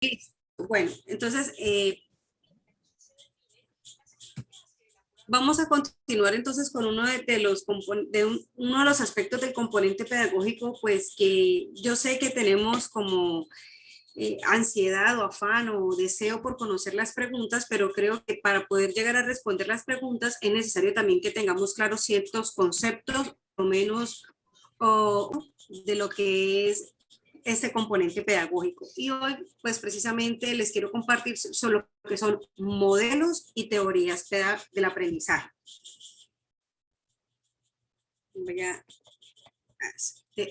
Listo. Bueno, entonces vamos a continuar entonces con uno de los uno de los aspectos del componente pedagógico, pues que yo sé que tenemos como ansiedad o afán o deseo por conocer las preguntas, pero creo que para poder llegar a responder las preguntas es necesario también que tengamos claros ciertos conceptos, o menos o, de lo que es este componente pedagógico. Y hoy, pues precisamente les quiero compartir sobre lo que son modelos y teorías del aprendizaje. Voy a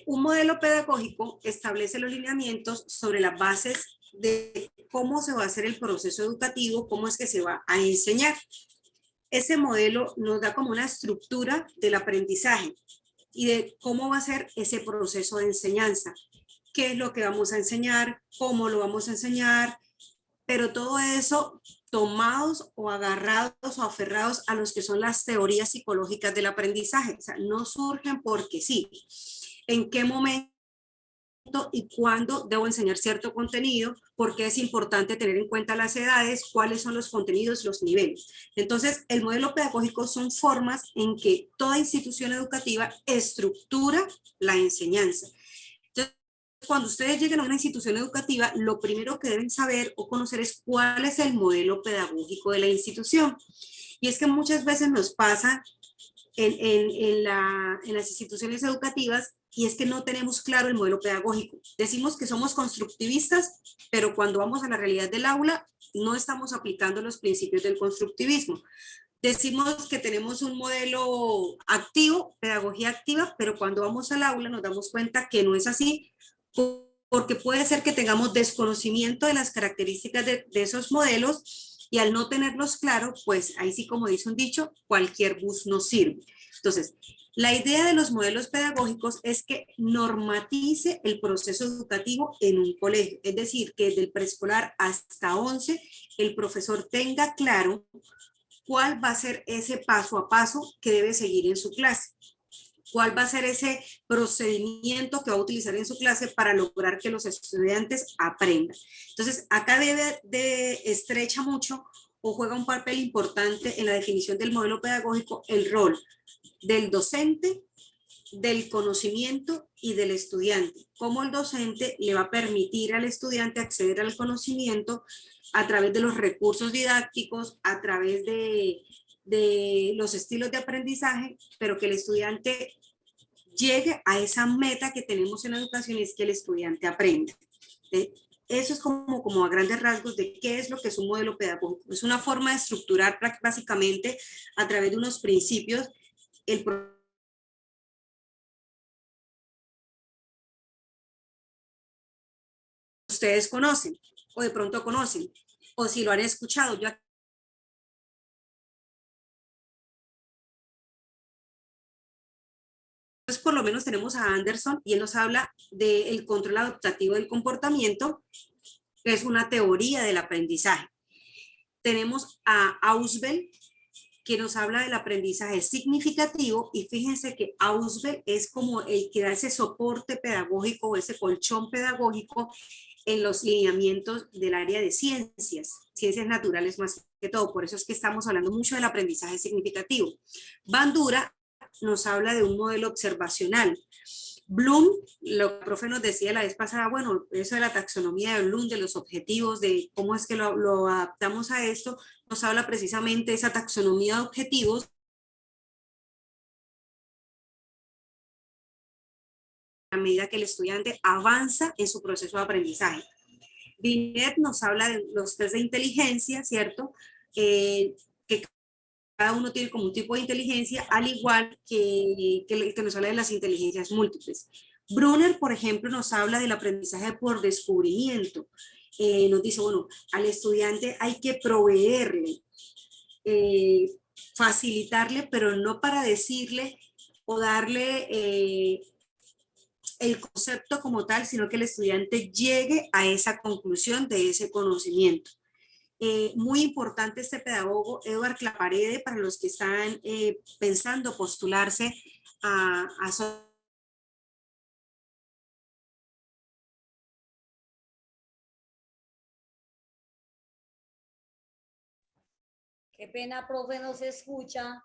Un modelo pedagógico establece los lineamientos sobre las bases de cómo se va a hacer el proceso educativo, cómo es que se va a enseñar. Ese modelo nos da como una estructura del aprendizaje y de cómo va a ser ese proceso de enseñanza, qué es lo que vamos a enseñar, cómo lo vamos a enseñar, pero todo eso tomados o agarrados o aferrados a los que son las teorías psicológicas del aprendizaje. O sea, no surgen porque sí. ¿En qué momento y cuándo debo enseñar cierto contenido? Porque es importante tener en cuenta las edades, cuáles son los contenidos, los niveles. Entonces, el modelo pedagógico son formas en que toda institución educativa estructura la enseñanza. Entonces, cuando ustedes lleguen a una institución educativa, lo primero que deben saber o conocer es cuál es el modelo pedagógico de la institución. Y es que muchas veces nos pasa en las instituciones educativas, y es que no tenemos claro el modelo pedagógico. Decimos que somos constructivistas, pero cuando vamos a la realidad del aula, no estamos aplicando los principios del constructivismo. Decimos que tenemos un modelo activo, pedagogía activa, pero cuando vamos al aula nos damos cuenta que no es así, porque puede ser que tengamos desconocimiento de las características de esos modelos, y al no tenerlos claros, pues ahí sí, como dice un dicho, cualquier bus nos sirve. Entonces, la idea de los modelos pedagógicos es que normatice el proceso educativo en un colegio, es decir, que desde el preescolar hasta 11 el profesor tenga claro cuál va a ser ese paso a paso que debe seguir en su clase, cuál va a ser ese procedimiento que va a utilizar en su clase para lograr que los estudiantes aprendan. Entonces, acá estrecha mucho o juega un papel importante en la definición del modelo pedagógico el rol del docente, del conocimiento y del estudiante. Cómo el docente le va a permitir al estudiante acceder al conocimiento a través de los recursos didácticos, a través de los estilos de aprendizaje, pero que el estudiante llegue a esa meta que tenemos en la educación, es que el estudiante aprenda. Eso es como a grandes rasgos de qué es lo que es un modelo pedagógico. Es una forma de estructurar básicamente a través de unos principios el ustedes conocen o de pronto conocen o si lo han escuchado. Yo pues por lo menos tenemos a Anderson y él nos habla del control adaptativo del comportamiento, que es una teoría del aprendizaje. Tenemos a Ausubel, que nos habla del aprendizaje significativo, y fíjense que Ausubel es como el que da ese soporte pedagógico o ese colchón pedagógico en los lineamientos del área de ciencias naturales más que todo. Por eso es que estamos hablando mucho del aprendizaje significativo. Bandura nos habla de un modelo observacional. Bloom, lo que el profe nos decía la vez pasada, bueno, eso de la taxonomía de Bloom, de los objetivos, de cómo es que lo adaptamos a esto, nos habla precisamente de esa taxonomía de objetivos a medida que el estudiante avanza en su proceso de aprendizaje. Binet nos habla de los test de inteligencia, ¿cierto? Que cada uno tiene como un tipo de inteligencia, al igual que el que nos habla de las inteligencias múltiples. Brunner, por ejemplo, nos habla del aprendizaje por descubrimiento. Nos dice, bueno, al estudiante hay que proveerle, eh, facilitarle, pero no para decirle o darle el concepto como tal, sino que el estudiante llegue a esa conclusión de ese conocimiento. Muy importante este pedagogo, Edward Claparede, para los que están pensando postularse a Qué pena, profe, no se escucha.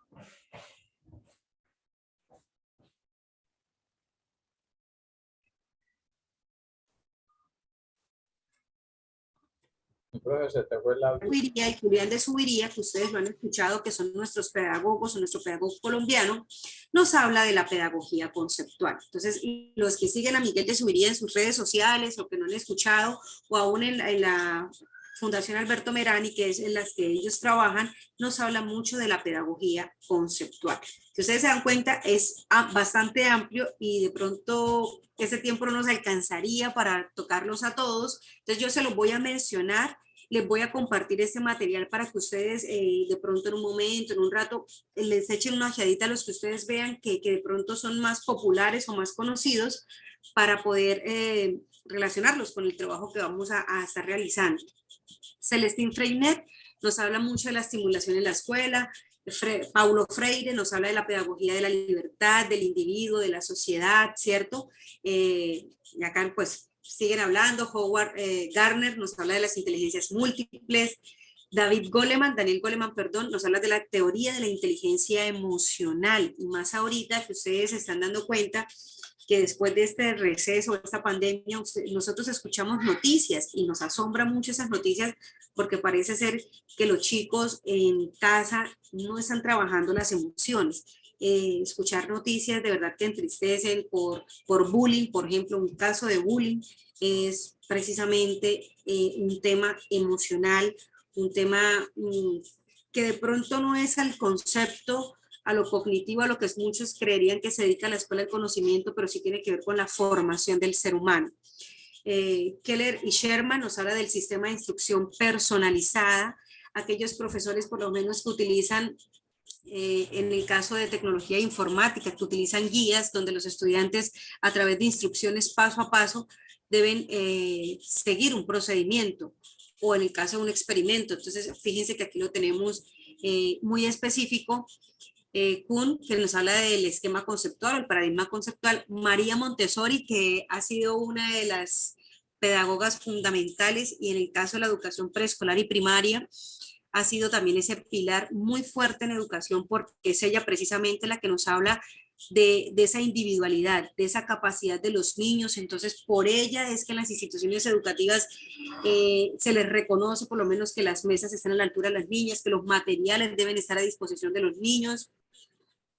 Profe, se te fue el audio. Subiría y Julián de Subiría, que ustedes lo han escuchado, que son nuestros pedagogos o nuestro pedagogo colombiano, nos habla de la pedagogía conceptual. Entonces, los que siguen a Miguel de Subiría en sus redes sociales o que no han escuchado, o aún en la Fundación Alberto Merani, que es en las que ellos trabajan, nos habla mucho de la pedagogía conceptual. Si ustedes se dan cuenta, es bastante amplio y de pronto ese tiempo no nos alcanzaría para tocarlos a todos. Entonces, yo se los voy a mencionar. Les voy a compartir este material para que ustedes de pronto en un momento, en un rato, les echen una ojeadita a los que ustedes vean que de pronto son más populares o más conocidos para poder relacionarlos con el trabajo que vamos a estar realizando. Celestín Freinet nos habla mucho de la estimulación en la escuela. Paulo Freire nos habla de la pedagogía de la libertad, del individuo, de la sociedad, ¿cierto? Y acá pues siguen hablando. Howard Gardner nos habla de las inteligencias múltiples. Daniel Goleman, perdón, nos habla de la teoría de la inteligencia emocional, y más ahorita que ustedes se están dando cuenta que después de este receso, esta pandemia, nosotros escuchamos noticias y nos asombra mucho esas noticias porque parece ser que los chicos en casa no están trabajando las emociones. Escuchar noticias de verdad que entristecen por bullying, por ejemplo, un caso de bullying es precisamente un tema emocional, un tema que de pronto no es al concepto, a lo cognitivo, a lo que muchos creerían que se dedica a la escuela del conocimiento, pero sí tiene que ver con la formación del ser humano. Keller y Sherman nos habla del sistema de instrucción personalizada, aquellos profesores por lo menos que utilizan, en el caso de tecnología informática, que utilizan guías donde los estudiantes a través de instrucciones paso a paso deben seguir un procedimiento, o en el caso de un experimento. Entonces, fíjense que aquí lo tenemos muy específico. Kuhn, que nos habla del esquema conceptual, el paradigma conceptual. María Montessori, que ha sido una de las pedagogas fundamentales, y en el caso de la educación preescolar y primaria, ha sido también ese pilar muy fuerte en educación, porque es ella precisamente la que nos habla de esa individualidad, de esa capacidad de los niños. Entonces, por ella es que en las instituciones educativas se les reconoce por lo menos que las mesas están a la altura de las niñas, que los materiales deben estar a disposición de los niños,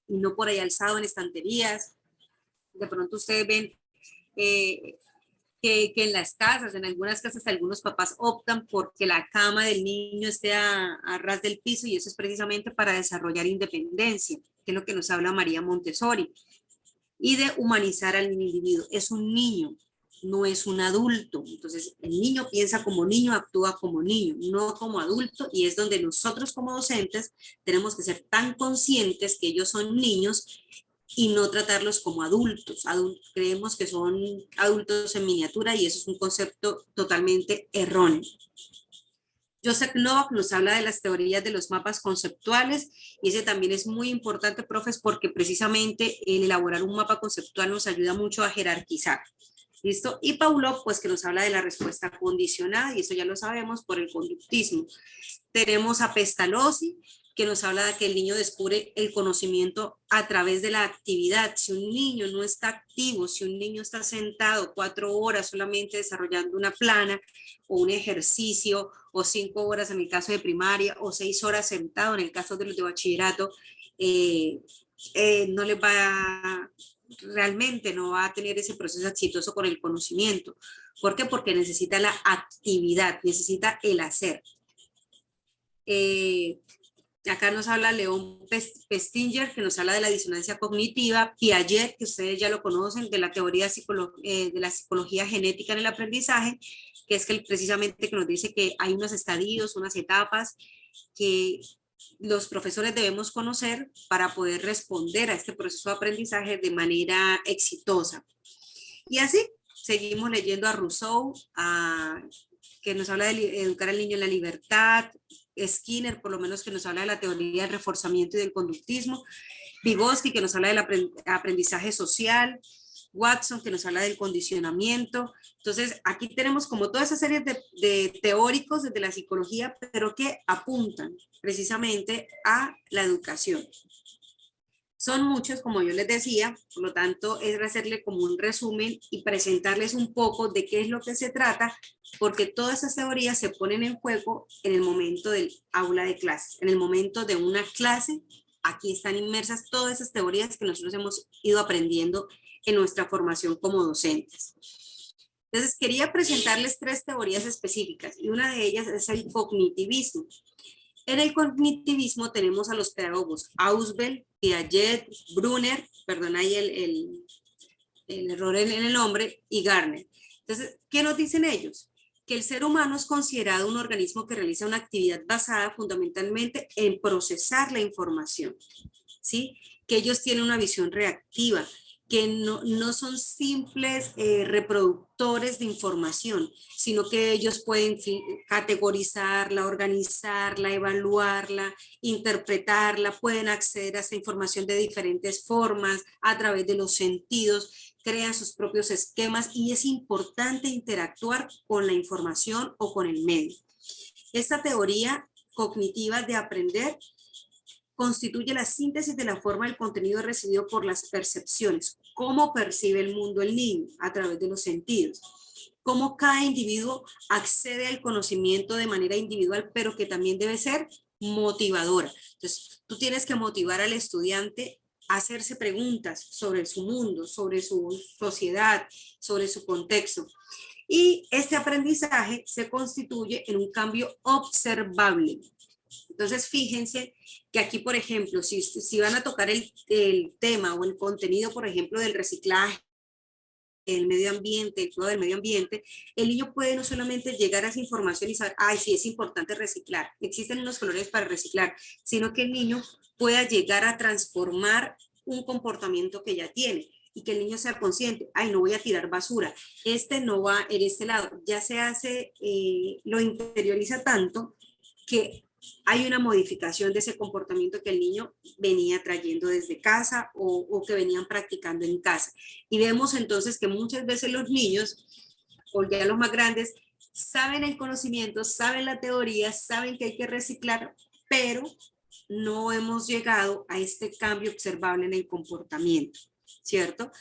y no por ahí alzado en estanterías. De pronto ustedes ven que en las casas, en algunas casas, algunos papás optan por que la cama del niño esté a ras del piso, y eso es precisamente para desarrollar independencia, que es lo que nos habla María Montessori, y de humanizar al individuo. Es un niño, no es un adulto. Entonces, el niño piensa como niño, actúa como niño, no como adulto, y es donde nosotros como docentes tenemos que ser tan conscientes que ellos son niños y no tratarlos como adultos. Creemos que son adultos en miniatura, y eso es un concepto totalmente erróneo. Joseph Novak nos habla de las teorías de los mapas conceptuales, y ese también es muy importante, profes, porque precisamente el elaborar un mapa conceptual nos ayuda mucho a jerarquizar. ¿Listo? Y Pavlov, pues que nos habla de la respuesta condicionada, y eso ya lo sabemos por el conductismo. Tenemos a Pestalozzi, que nos habla de que el niño descubre el conocimiento a través de la actividad. Si un niño no está activo, si un niño está sentado 4 horas solamente desarrollando una plana o un ejercicio, o 5 horas en el caso de primaria, o 6 horas sentado en el caso de los de bachillerato, no les va, realmente no va a tener ese proceso exitoso con el conocimiento. ¿Por qué? Porque necesita la actividad, necesita el hacer. Acá nos habla León Pestinger, que nos habla de la disonancia cognitiva. Piaget, que ustedes ya lo conocen, de la teoría de la psicología genética en el aprendizaje, que es que precisamente que nos dice que hay unos estadios, unas etapas que los profesores debemos conocer para poder responder a este proceso de aprendizaje de manera exitosa. Y así seguimos leyendo a Rousseau, que nos habla de educar al niño en la libertad. Skinner, por lo menos, que nos habla de la teoría del reforzamiento y del conductismo. Vygotsky, que nos habla del aprendizaje social. Watson, que nos habla del condicionamiento. Entonces, aquí tenemos como toda esa serie de teóricos desde la psicología, pero que apuntan precisamente a la educación. Son muchos, como yo les decía, por lo tanto, es hacerle como un resumen y presentarles un poco de qué es lo que se trata, porque todas esas teorías se ponen en juego en el momento del aula de clases, en el momento de una clase. Aquí están inmersas todas esas teorías que nosotros hemos ido aprendiendo en nuestra formación como docentes. Entonces, quería presentarles 3 teorías específicas y una de ellas es el cognitivismo. En el cognitivismo tenemos a los pedagogos Ausubel, Piaget, Brunner, perdón ahí el error en el nombre, y Gardner. Entonces, ¿qué nos dicen ellos? Que el ser humano es considerado un organismo que realiza una actividad basada fundamentalmente en procesar la información, ¿sí? Que ellos tienen una visión reactiva, que no son simples reproductores de información, sino que ellos pueden categorizarla, organizarla, evaluarla, interpretarla, pueden acceder a esta información de diferentes formas, a través de los sentidos, crean sus propios esquemas y es importante interactuar con la información o con el medio. Esta teoría cognitiva de aprender constituye la síntesis de la forma del contenido recibido por las percepciones, cómo percibe el mundo el niño a través de los sentidos, cómo cada individuo accede al conocimiento de manera individual, pero que también debe ser motivadora. Entonces, tú tienes que motivar al estudiante a hacerse preguntas sobre su mundo, sobre su sociedad, sobre su contexto. Y este aprendizaje se constituye en un cambio observable. Entonces, fíjense que aquí, por ejemplo, si van a tocar el tema o el contenido, por ejemplo, del reciclaje, el medio ambiente, el cuidado del medio ambiente, el niño puede no solamente llegar a esa información y saber, ay, sí, es importante reciclar, existen unos colores para reciclar, sino que el niño pueda llegar a transformar un comportamiento que ya tiene y que el niño sea consciente, ay, no voy a tirar basura, este no va en este lado, ya se hace, lo interioriza tanto que hay una modificación de ese comportamiento que el niño venía trayendo desde casa o que venían practicando en casa. Y vemos entonces que muchas veces los niños, o ya los más grandes, saben el conocimiento, saben la teoría, saben que hay que reciclar, pero no hemos llegado a este cambio observable en el comportamiento, ¿cierto?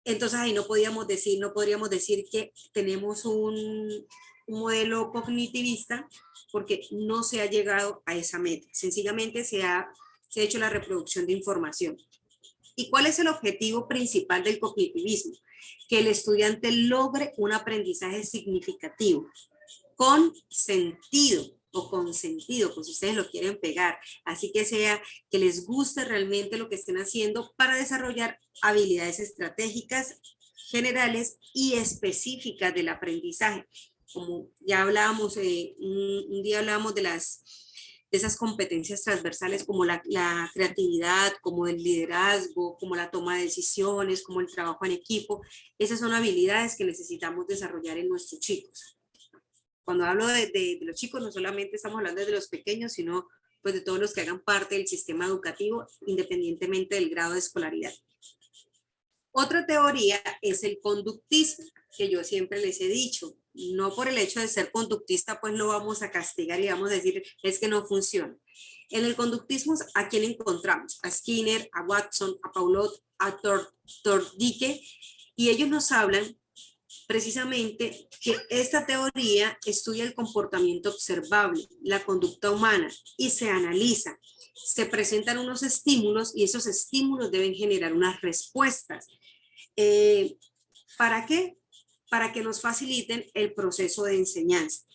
Entonces ahí no podríamos decir que tenemos un modelo cognitivista porque no se ha llegado a esa meta. Sencillamente se ha hecho la reproducción de información. ¿Y cuál es el objetivo principal del cognitivismo? Que el estudiante logre un aprendizaje significativo, con sentido o con sentido, pues ustedes lo quieren pegar. Así que sea que les guste realmente lo que estén haciendo para desarrollar habilidades estratégicas, generales y específicas del aprendizaje. Como ya hablábamos, un día hablábamos de esas competencias transversales como la creatividad, como el liderazgo, como la toma de decisiones, como el trabajo en equipo. Esas son habilidades que necesitamos desarrollar en nuestros chicos. Cuando hablo de los chicos, no solamente estamos hablando de los pequeños, sino pues de todos los que hagan parte del sistema educativo, independientemente del grado de escolaridad. Otra teoría es el conductismo, que yo siempre les he dicho, no por el hecho de ser conductista, pues lo vamos a castigar y vamos a decir, es que no funciona. En el conductismo, ¿a quién encontramos? A Skinner, a Watson, a Paulot, a Thorndike, y ellos nos hablan precisamente que esta teoría estudia el comportamiento observable, la conducta humana, y se analiza. Se presentan unos estímulos y esos estímulos deben generar unas respuestas. ¿Para qué? Para que nos faciliten el proceso de enseñanza.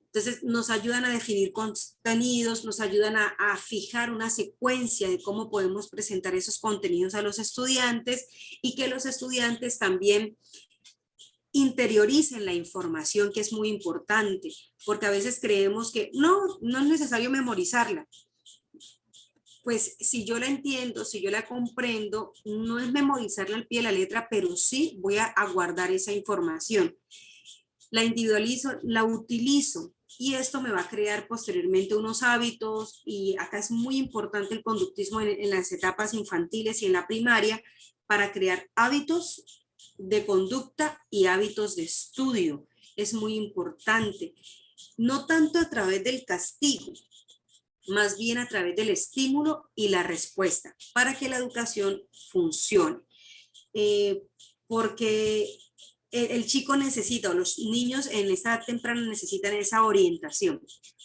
Entonces nos ayudan a definir contenidos, nos ayudan a fijar una secuencia de cómo podemos presentar esos contenidos a los estudiantes y que los estudiantes también interioricen la información, que es muy importante, porque a veces creemos que no es necesario memorizarla. Pues si yo la entiendo, si yo la comprendo, no es memorizarla al pie de la letra, pero sí voy a guardar esa información. La individualizo, la utilizo y esto me va a crear posteriormente unos hábitos y acá es muy importante el conductismo en las etapas infantiles y en la primaria para crear hábitos de conducta y hábitos de estudio. Es muy importante, no tanto a través del castigo, más bien a través del estímulo y la respuesta, para que la educación funcione. Porque el chico necesita, o los niños en esta edad temprana necesitan esa orientación.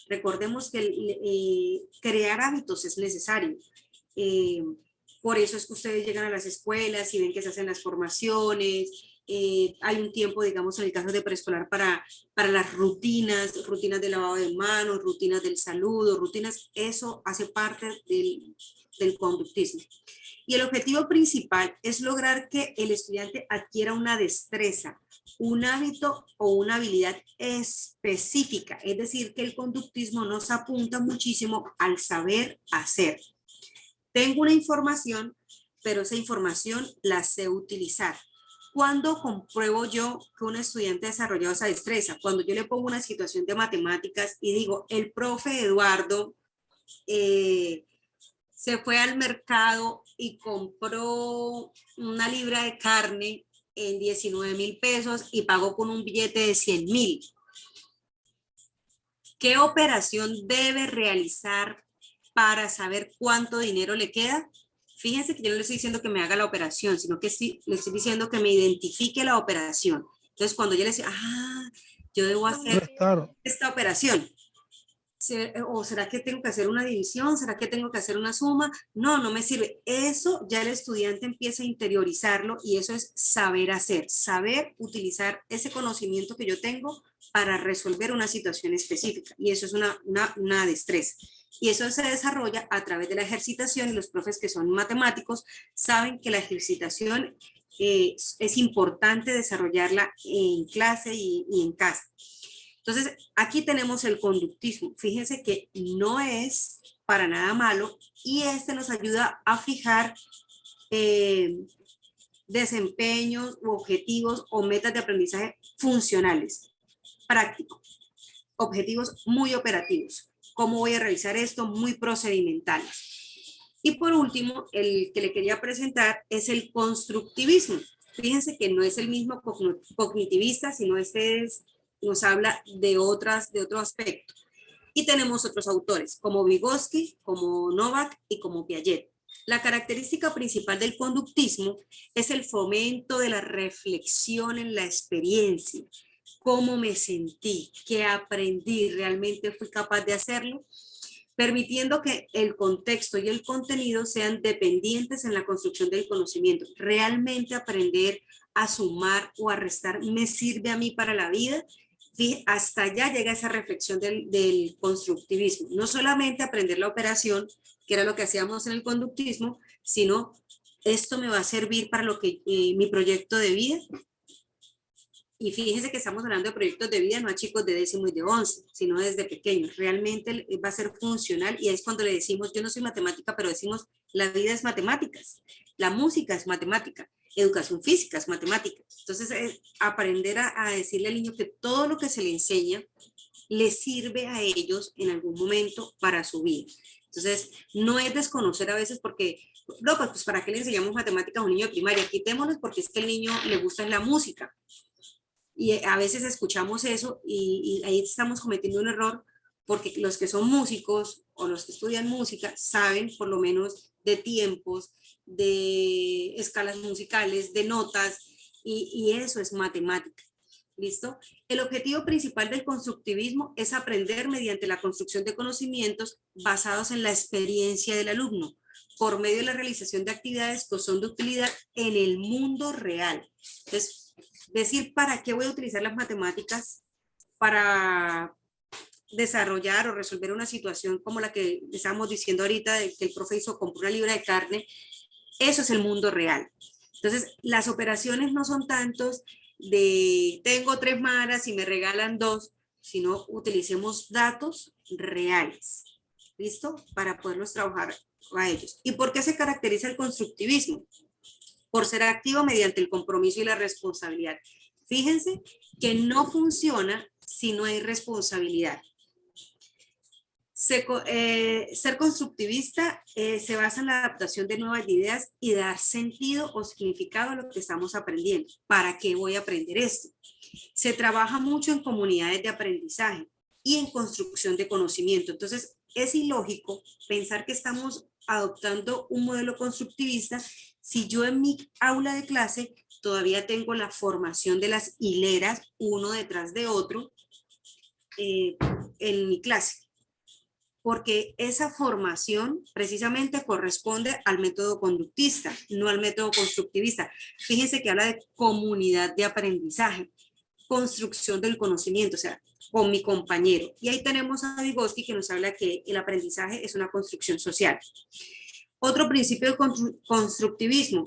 Recordemos que crear hábitos es necesario. Por eso es que ustedes llegan a las escuelas y ven que se hacen las formaciones. Hay un tiempo, digamos, en el caso de preescolar para las rutinas de lavado de manos, rutinas del saludo, rutinas, eso hace parte del conductismo. Y el objetivo principal es lograr que el estudiante adquiera una destreza, un hábito o una habilidad específica. Es decir, que el conductismo nos apunta muchísimo al saber hacer. Tengo una información, pero esa información la sé utilizar. ¿Cuándo compruebo yo que un estudiante ha desarrollado esa destreza? Cuando yo le pongo una situación de matemáticas y digo, el profe Eduardo se fue al mercado y compró una libra de carne en 19,000 pesos y pagó con un billete de 100,000. ¿Qué operación debe realizar para saber cuánto dinero le queda? Fíjense que yo no le estoy diciendo que me haga la operación, sino que sí, le estoy diciendo que me identifique la operación. Entonces, cuando yo le digo, yo debo hacer esta operación. ¿O será que tengo que hacer una división? ¿Será que tengo que hacer una suma? No, no me sirve. Eso ya el estudiante empieza a interiorizarlo y eso es saber hacer, saber utilizar ese conocimiento que yo tengo para resolver una situación específica. Y eso es una destreza. Y eso se desarrolla a través de la ejercitación y los profes que son matemáticos saben que la ejercitación es importante desarrollarla en clase y en casa. Entonces, aquí tenemos el conductismo. Fíjense que no es para nada malo y este nos ayuda a fijar desempeños u objetivos o metas de aprendizaje funcionales, prácticos, objetivos muy operativos. ¿Cómo voy a realizar esto? Muy procedimentales. Y por último, el que le quería presentar es el constructivismo. Fíjense que no es el mismo cognitivista, sino nos habla de otro aspecto. Y tenemos otros autores, como Vygotsky, como Novak y como Piaget. La característica principal del conductismo es el fomento de la reflexión en la experiencia. ¿Cómo me sentí? ¿Qué aprendí? ¿Realmente fui capaz de hacerlo? Permitiendo que el contexto y el contenido sean dependientes en la construcción del conocimiento. ¿Realmente aprender a sumar o a restar me sirve a mí para la vida? Hasta allá llega esa reflexión del constructivismo. No solamente aprender la operación, que era lo que hacíamos en el conductismo, sino esto me va a servir para lo que mi proyecto de vida. Y fíjense que estamos hablando de proyectos de vida, no a chicos de 10º y de 11, sino desde pequeños. Realmente va a ser funcional y es cuando le decimos, yo no soy matemática, pero decimos, la vida es matemáticas, la música es matemática, educación física es matemática. Entonces, aprender a decirle al niño que todo lo que se le enseña le sirve a ellos en algún momento para su vida. Entonces, no es desconocer a veces porque, no, pues ¿para qué le enseñamos matemáticas a un niño de primaria? Quitémoslo porque es que el niño le gusta la música. Y a veces escuchamos eso y ahí estamos cometiendo un error porque los que son músicos o los que estudian música saben por lo menos de tiempos, de escalas musicales, de notas y eso es matemática. ¿Listo? El objetivo principal del constructivismo es aprender mediante la construcción de conocimientos basados en la experiencia del alumno por medio de la realización de actividades que son de utilidad en el mundo real. Entonces, decir, ¿para qué voy a utilizar las matemáticas para desarrollar o resolver una situación como la que estábamos diciendo ahorita, de que el profe hizo, compró una libra de carne? Eso es el mundo real. Entonces, las operaciones no son tantos de tengo 3 maras y me regalan 2, sino utilicemos datos reales, ¿listo? Para poderlos trabajar a ellos. ¿Y por qué se caracteriza el constructivismo? Por ser activo mediante el compromiso y la responsabilidad. Fíjense que no funciona si no hay responsabilidad. Ser constructivista se basa en la adaptación de nuevas ideas y dar sentido o significado a lo que estamos aprendiendo. ¿Para qué voy a aprender esto? Se trabaja mucho en comunidades de aprendizaje y en construcción de conocimiento. Entonces, es ilógico pensar que estamos adoptando un modelo constructivista si yo en mi aula de clase todavía tengo la formación de las hileras uno detrás de otro en mi clase. Porque esa formación precisamente corresponde al método conductista, no al método constructivista. Fíjense que habla de comunidad de aprendizaje, construcción del conocimiento, o sea, con mi compañero. Y ahí tenemos a Vygotsky que nos habla que el aprendizaje es una construcción social. Otro principio del constructivismo,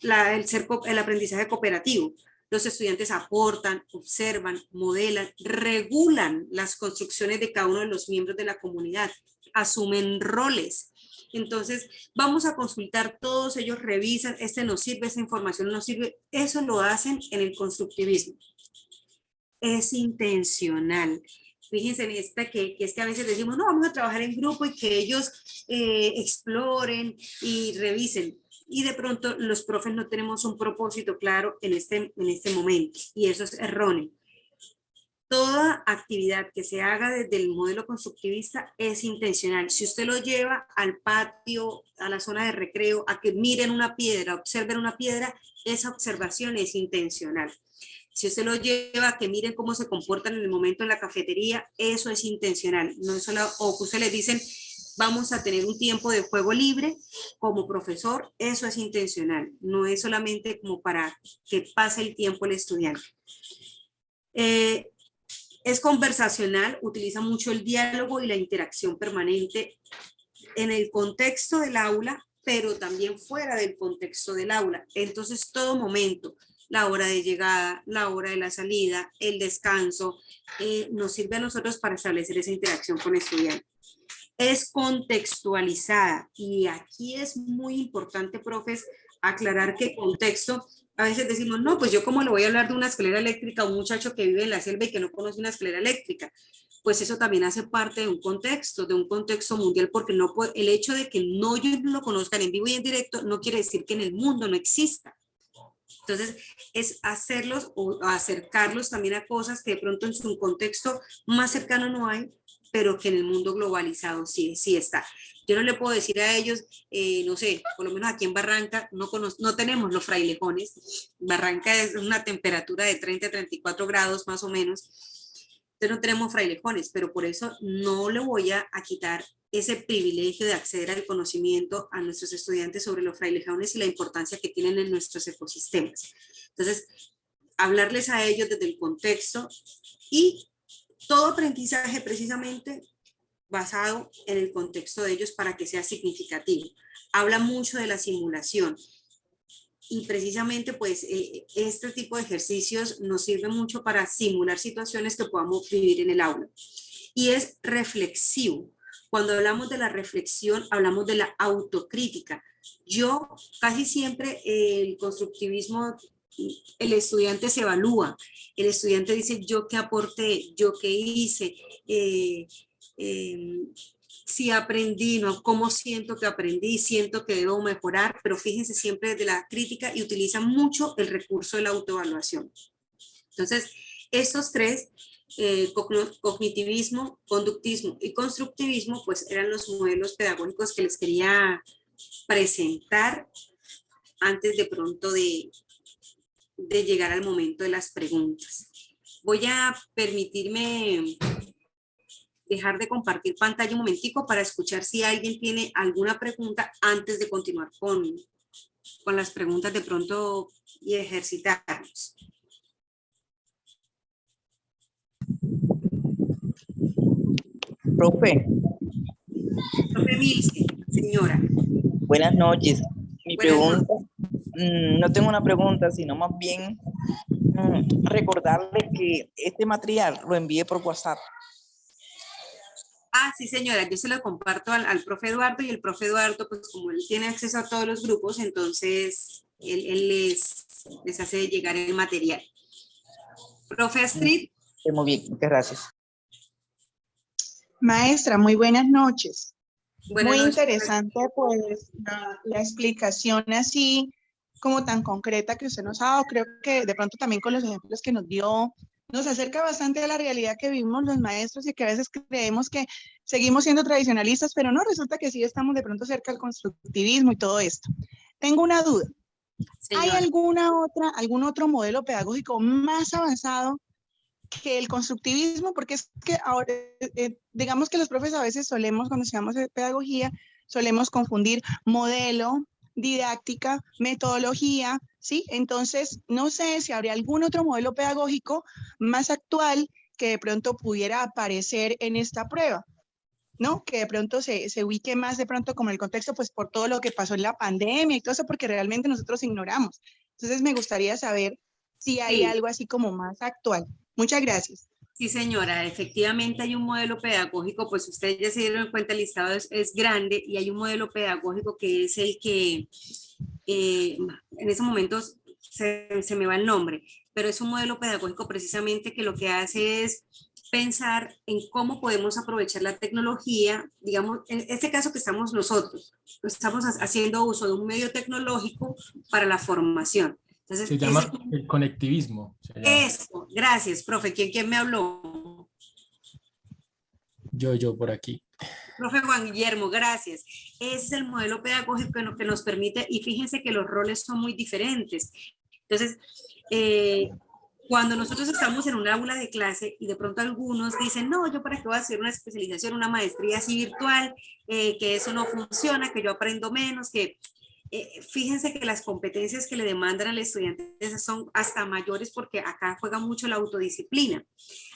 el aprendizaje cooperativo. Los estudiantes aportan, observan, modelan, regulan las construcciones de cada uno de los miembros de la comunidad, asumen roles. Entonces, vamos a consultar, todos ellos revisan, este nos sirve, esta información no nos sirve. Eso lo hacen en el constructivismo. Es intencional. Fíjense en esta que es que a veces decimos, no, vamos a trabajar en grupo y que ellos exploren y revisen. Y de pronto los profes no tenemos un propósito claro en este momento, y eso es erróneo. Toda actividad que se haga desde el modelo constructivista es intencional. Si usted lo lleva al patio, a la zona de recreo, a que miren una piedra, observen una piedra, esa observación es intencional. Si usted lo lleva a que miren cómo se comportan en el momento en la cafetería, eso es intencional. No es solo, o que usted les dicen, vamos a tener un tiempo de juego libre como profesor, eso es intencional. No es solamente como para que pase el tiempo el estudiante. Es conversacional, utiliza mucho el diálogo y la interacción permanente en el contexto del aula, pero también fuera del contexto del aula. Entonces, todo momento, la hora de llegada, la hora de la salida, el descanso, nos sirve a nosotros para establecer esa interacción con estudiantes. Es contextualizada, y aquí es muy importante, profes, aclarar que contexto, a veces decimos, no, pues yo cómo le voy a hablar de una escalera eléctrica a un muchacho que vive en la selva y que no conoce una escalera eléctrica. Pues eso también hace parte de un contexto mundial, porque no puede, el hecho de que no ellos lo conozcan en vivo y en directo no quiere decir que en el mundo no exista. Entonces, es hacerlos o acercarlos también a cosas que de pronto en su contexto más cercano no hay, pero que en el mundo globalizado sí está. Yo no le puedo decir a ellos, no sé, por lo menos aquí en Barranca no tenemos los frailejones. Barranca es una temperatura de 30 a 34 grados más o menos. Entonces no tenemos frailejones, pero por eso no le voy a quitar ese privilegio de acceder al conocimiento a nuestros estudiantes sobre los frailejones y la importancia que tienen en nuestros ecosistemas. Entonces, hablarles a ellos desde el contexto, y todo aprendizaje precisamente basado en el contexto de ellos para que sea significativo. Habla mucho de la simulación, y precisamente pues este tipo de ejercicios nos sirve mucho para simular situaciones que podamos vivir en el aula. Y es reflexivo. Cuando hablamos de la reflexión, hablamos de la autocrítica. Yo casi siempre el constructivismo, el estudiante se evalúa, el estudiante dice yo qué aporté, yo qué hice, si aprendí, ¿no? ¿Cómo siento que aprendí? Siento que debo mejorar, pero fíjense siempre desde la crítica, y utilizan mucho el recurso de la autoevaluación. Entonces, estos tres, cognitivismo, conductismo y constructivismo, pues eran los modelos pedagógicos que les quería presentar antes de pronto de llegar al momento de las preguntas. Voy a permitirme dejar de compartir pantalla un momentico para escuchar si alguien tiene alguna pregunta antes de continuar con las preguntas de pronto y ejercitarnos. Profe, Profe Milce, señora. buenas noches. Mi Buenas pregunta, no tengo una pregunta, sino más bien recordarle que este material lo envié por WhatsApp. Ah, sí, señora, yo se lo comparto al profe Eduardo, y el profe Eduardo, pues como él tiene acceso a todos los grupos, entonces él les hace llegar el material. Profe Astrid. Muy bien, muchas gracias. Maestra, muy buenas noches. Buenas Muy noches. interesante pues la explicación así como tan concreta que usted nos ha dado. Creo que de pronto también con los ejemplos que nos dio, nos acerca bastante a la realidad que vivimos los maestros y que a veces creemos que seguimos siendo tradicionalistas, pero no, resulta que sí estamos de pronto cerca del constructivismo y todo esto. Tengo una duda. ¿Hay Señora. algún otro modelo pedagógico más avanzado que el constructivismo? Porque es que ahora, digamos que los profes a veces solemos, cuando estudiamos pedagogía, solemos confundir modelo, didáctica, metodología, ¿sí? Entonces, no sé si habría algún otro modelo pedagógico más actual que de pronto pudiera aparecer en esta prueba, ¿no? Que de pronto se ubique más de pronto como el contexto, pues por todo lo que pasó en la pandemia y todo eso, porque realmente nosotros ignoramos. Entonces, me gustaría saber si hay Sí. algo así como más actual. Muchas gracias. Sí, señora, efectivamente hay un modelo pedagógico, pues ustedes ya se dieron cuenta, el listado es grande y hay un modelo pedagógico que es el que en esos momentos se me va el nombre, pero es un modelo pedagógico precisamente que lo que hace es pensar en cómo podemos aprovechar la tecnología, digamos, en este caso que estamos nosotros, estamos haciendo uso de un medio tecnológico para la formación. Entonces, Se llama el conectivismo. Se llama. eso, gracias, profe. ¿Quién me habló? Yo por aquí. Profe Juan Guillermo, gracias. Ese es el modelo pedagógico que nos permite, y fíjense que los roles son muy diferentes. Entonces, cuando nosotros estamos en un aula de clase y de pronto algunos dicen, no, yo para qué voy a hacer una especialización, una maestría así virtual, que eso no funciona, que yo aprendo menos, que fíjense que las competencias que le demandan al estudiante son hasta mayores porque acá juega mucho la autodisciplina.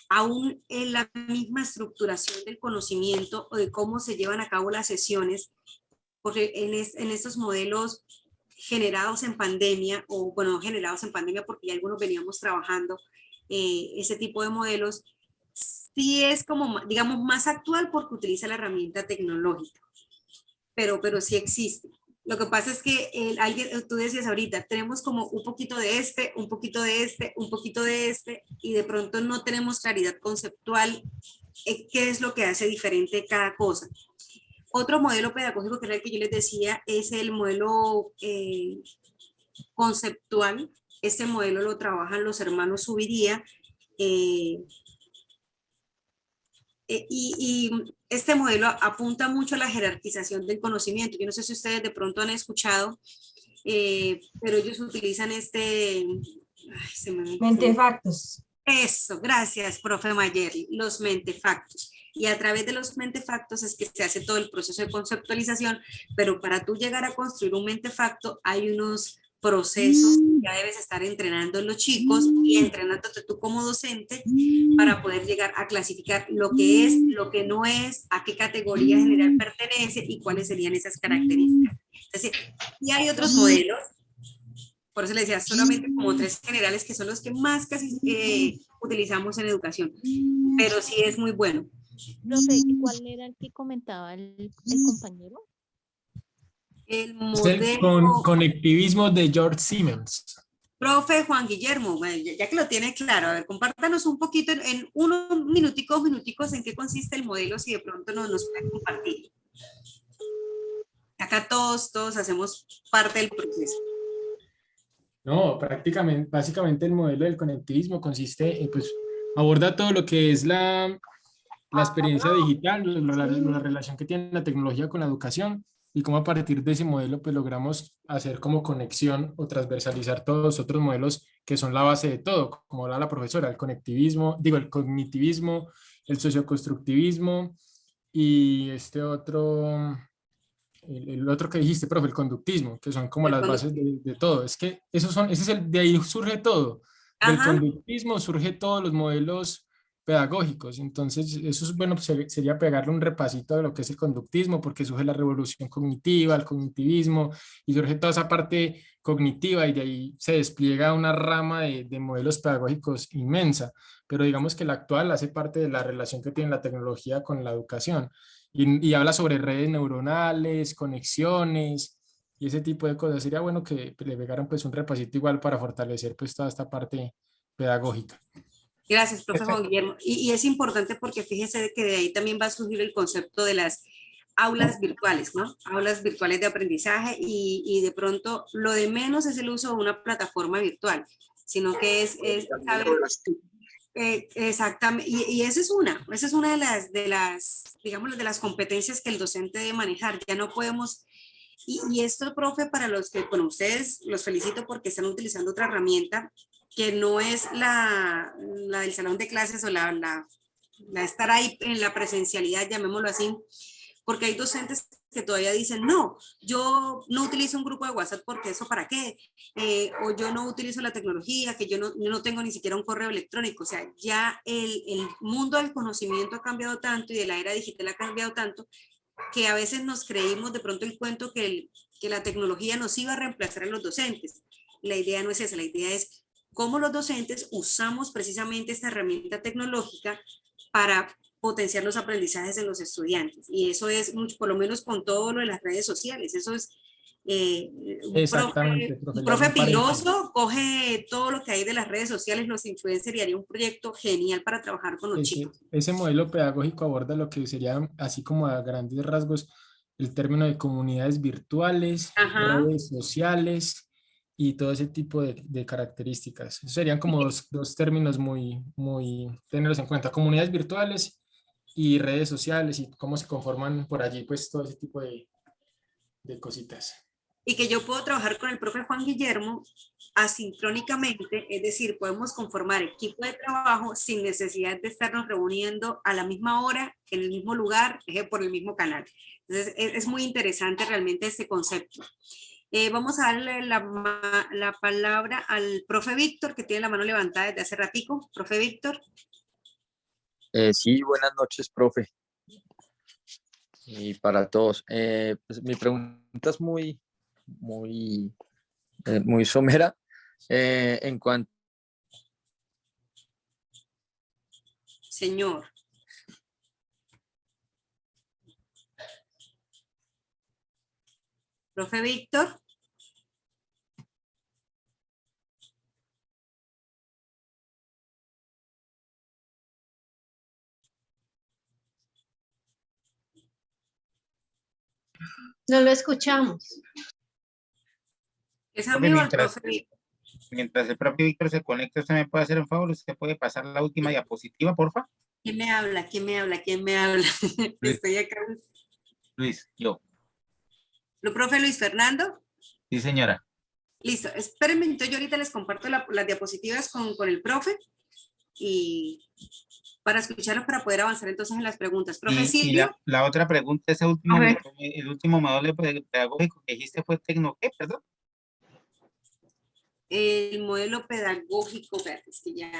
Aún en la misma estructuración del conocimiento o de cómo se llevan a cabo las sesiones, porque en estos modelos generados en pandemia, o bueno, generados en pandemia porque ya algunos veníamos trabajando ese tipo de modelos, sí es como, digamos, más actual porque utiliza la herramienta tecnológica, pero sí existe. Lo que pasa es que tú decías ahorita, tenemos como un poquito de este, un poquito de este, un poquito de este, y de pronto no tenemos claridad conceptual qué es lo que hace diferente cada cosa. Otro modelo pedagógico que era el que yo les decía es el modelo conceptual. Este modelo lo trabajan los hermanos Subiría. Y este modelo apunta mucho a la jerarquización del conocimiento. Yo no sé si ustedes de pronto han escuchado, pero ellos utilizan Mentefactos. Eso, gracias, profe Mayerly, los mentefactos. Y a través de los mentefactos es que se hace todo el proceso de conceptualización, pero para tú llegar a construir un mentefacto hay unos procesos que ya debes estar entrenando en los chicos y entrenándote tú como docente para poder llegar a clasificar lo que es, lo que no es, a qué categoría general pertenece y cuáles serían esas características. Es decir, y hay otros modelos, por eso le decía, solamente como 3 generales que son los que más casi utilizamos en educación, pero sí es muy bueno. Profe, ¿cuál era el que comentaba el compañero? El Es el modelo, conectivismo de George Siemens. profe Juan Guillermo, bueno, ya que lo tiene claro, a ver, compártanos un poquito en unos minuticos en qué consiste el modelo, si de pronto nos pueden compartir. Acá todos hacemos parte del proceso. No, prácticamente, básicamente el modelo del conectivismo consiste en, pues, aborda todo lo que es la experiencia digital, la relación que tiene la tecnología con la educación y cómo a partir de ese modelo pues logramos hacer como conexión o transversalizar todos los otros modelos que son la base de todo, como habla la profesora, el conectivismo, digo, el cognitivismo, el socioconstructivismo y este otro, el otro que dijiste, profe, el conductismo, que son como El las bases de todo. Es que ese es el, de ahí surge todo. Del Ajá. conductismo surge todos los modelos pedagógicos. Entonces, eso es bueno, pues, sería pegarle un repasito de lo que es el conductismo, porque surge la revolución cognitiva, el cognitivismo, y surge toda esa parte cognitiva, y de ahí se despliega una rama de modelos pedagógicos inmensa. Pero digamos que la actual hace parte de la relación que tiene la tecnología con la educación y habla sobre redes neuronales, conexiones y ese tipo de cosas. Sería bueno que le pegaran pues un repasito igual para fortalecer pues toda esta parte pedagógica. Gracias, profe Juan Guillermo. Y es importante porque fíjese que de ahí también va a surgir el concepto de las aulas virtuales, ¿no? Aulas virtuales de aprendizaje y de pronto lo de menos es el uso de una plataforma virtual, sino que es saber exactamente, y esa es una de las, digamos, de las competencias que el docente debe manejar. Ya no podemos, y esto, profe, para los que, bueno, ustedes los felicito porque están utilizando otra herramienta que no es la del salón de clases o la estar ahí en la presencialidad, llamémoslo así, porque hay docentes que todavía dicen, no, yo no utilizo un grupo de WhatsApp porque eso para qué, o yo no utilizo la tecnología, que yo no tengo ni siquiera un correo electrónico. O sea, ya el mundo del conocimiento ha cambiado tanto y de la era digital ha cambiado tanto que a veces nos creímos de pronto el cuento que la tecnología nos iba a reemplazar a los docentes. La idea no es esa, la idea es cómo los docentes usamos precisamente esta herramienta tecnológica para potenciar los aprendizajes en los estudiantes. Y eso es, por lo menos con todo lo de las redes sociales, eso es, Exactamente, profe, un le hago profe un paréntesis. piloso coge todo lo que hay de las redes sociales, los influencers, y haría un proyecto genial para trabajar con los chicos. Ese modelo pedagógico aborda lo que sería, así como a grandes rasgos, el término de comunidades virtuales, Ajá. redes sociales y todo ese tipo de características. Esos serían como dos términos muy tenerlos en cuenta: comunidades virtuales y redes sociales, y cómo se conforman por allí, pues todo ese tipo de cositas. Y que yo puedo trabajar con el profe Juan Guillermo asincrónicamente, es decir, podemos conformar equipo de trabajo sin necesidad de estarnos reuniendo a la misma hora, en el mismo lugar, por el mismo canal. Entonces, es muy interesante realmente este concepto. Vamos a darle la palabra al profe Víctor, que tiene la mano levantada desde hace ratico. Profe Víctor. Sí, buenas noches, profe. Y para todos. Pues mi pregunta es muy somera. En cuanto Señor. Profe Víctor. No lo escuchamos. ¿Es amigo del profe Víctor? Mientras el propio Víctor se conecta, ¿usted me puede hacer un favor? ¿Usted puede pasar la última diapositiva, porfa? ¿Quién me habla? ¿Quién me habla? ¿Quién me habla? Estoy acá. Luis, yo. ¿Lo profe Luis Fernando? Sí, señora. Listo, espérenme, entonces yo ahorita les comparto las diapositivas con el profe y para escucharlos, para poder avanzar entonces en las preguntas. Profe Y Silvio. la otra pregunta, ese último, el último modelo pedagógico que dijiste fue ¿qué? Perdón. El modelo pedagógico, espérate, es que ya...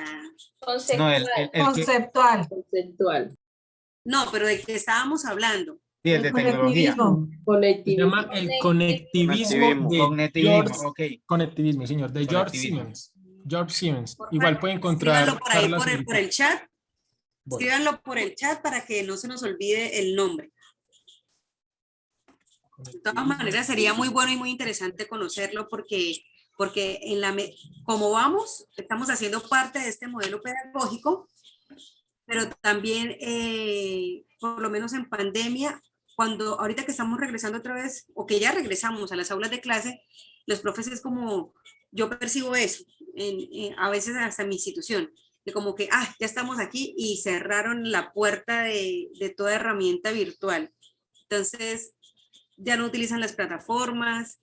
No, Conceptual. No, pero de qué estábamos hablando. Sí, el de tecnología. Se llama el conectivismo de Conectivismo, ok. Conectivismo, señor, de George Conectivismo. Siemens. George Siemens. Igual puede encontrar Escríbanlo por ahí charlas por ahorita. el chat. Bueno, Escríbanlo por el chat para que no se nos olvide el nombre. De todas maneras, sería muy bueno y muy interesante conocerlo porque como vamos, estamos haciendo parte de este modelo pedagógico, pero también, por lo menos en pandemia, ahorita que estamos regresando otra vez, o que ya regresamos a las aulas de clase, los profes es como, yo percibo eso, a veces hasta en mi institución, de como que, ya estamos aquí y cerraron la puerta de toda herramienta virtual. Entonces, ya no utilizan las plataformas,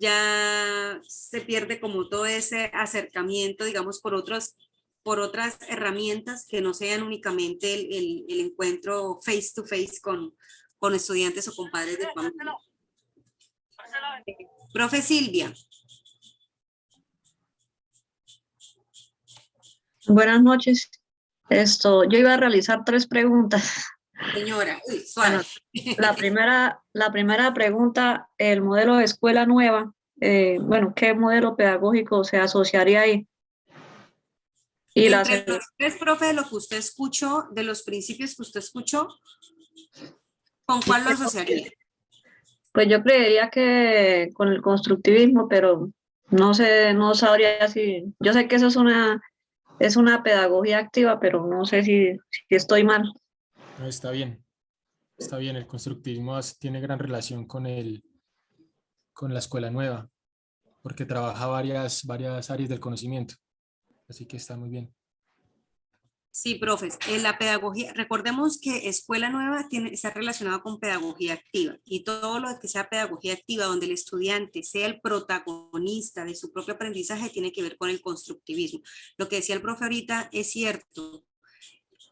ya se pierde como todo ese acercamiento, digamos, por otras herramientas que no sean únicamente el encuentro face to face con estudiantes o con padres de familia. Profe Silvia. Buenas noches. Yo iba a realizar 3 preguntas. Señora, suave. La primera pregunta, el modelo de escuela nueva, ¿qué modelo pedagógico se asociaría ahí? Y Entre los 3, profe, de lo que usted escuchó, de los principios que usted escuchó, ¿con cuál lo asociaría? Pues yo creería que con el constructivismo, pero no sé, no sabría si... Yo sé que eso es es una pedagogía activa, pero no sé si estoy mal. No, está bien. Está bien, el constructivismo tiene gran relación con la escuela nueva, porque trabaja varias áreas del conocimiento. Así que está muy bien. Sí, profes, en la pedagogía, recordemos que escuela nueva está relacionada con pedagogía activa y todo lo que sea pedagogía activa, donde el estudiante sea el protagonista de su propio aprendizaje, tiene que ver con el constructivismo. Lo que decía el profe ahorita es cierto.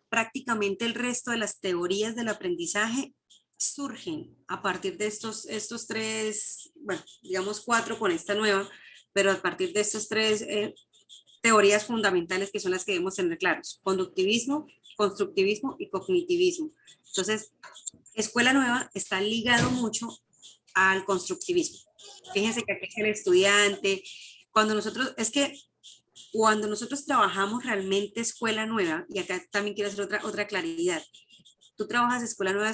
Prácticamente el resto de las teorías del aprendizaje surgen a partir de estos tres, bueno, digamos cuatro con esta nueva, pero a partir de estos tres teorías fundamentales que son las que debemos tener claros: conductivismo, constructivismo y cognitivismo. Entonces, escuela nueva está ligado mucho al constructivismo. Fíjense que aquí es el estudiante, cuando nosotros trabajamos realmente escuela nueva, y acá también quiero hacer otra claridad, tú trabajas escuela nueva,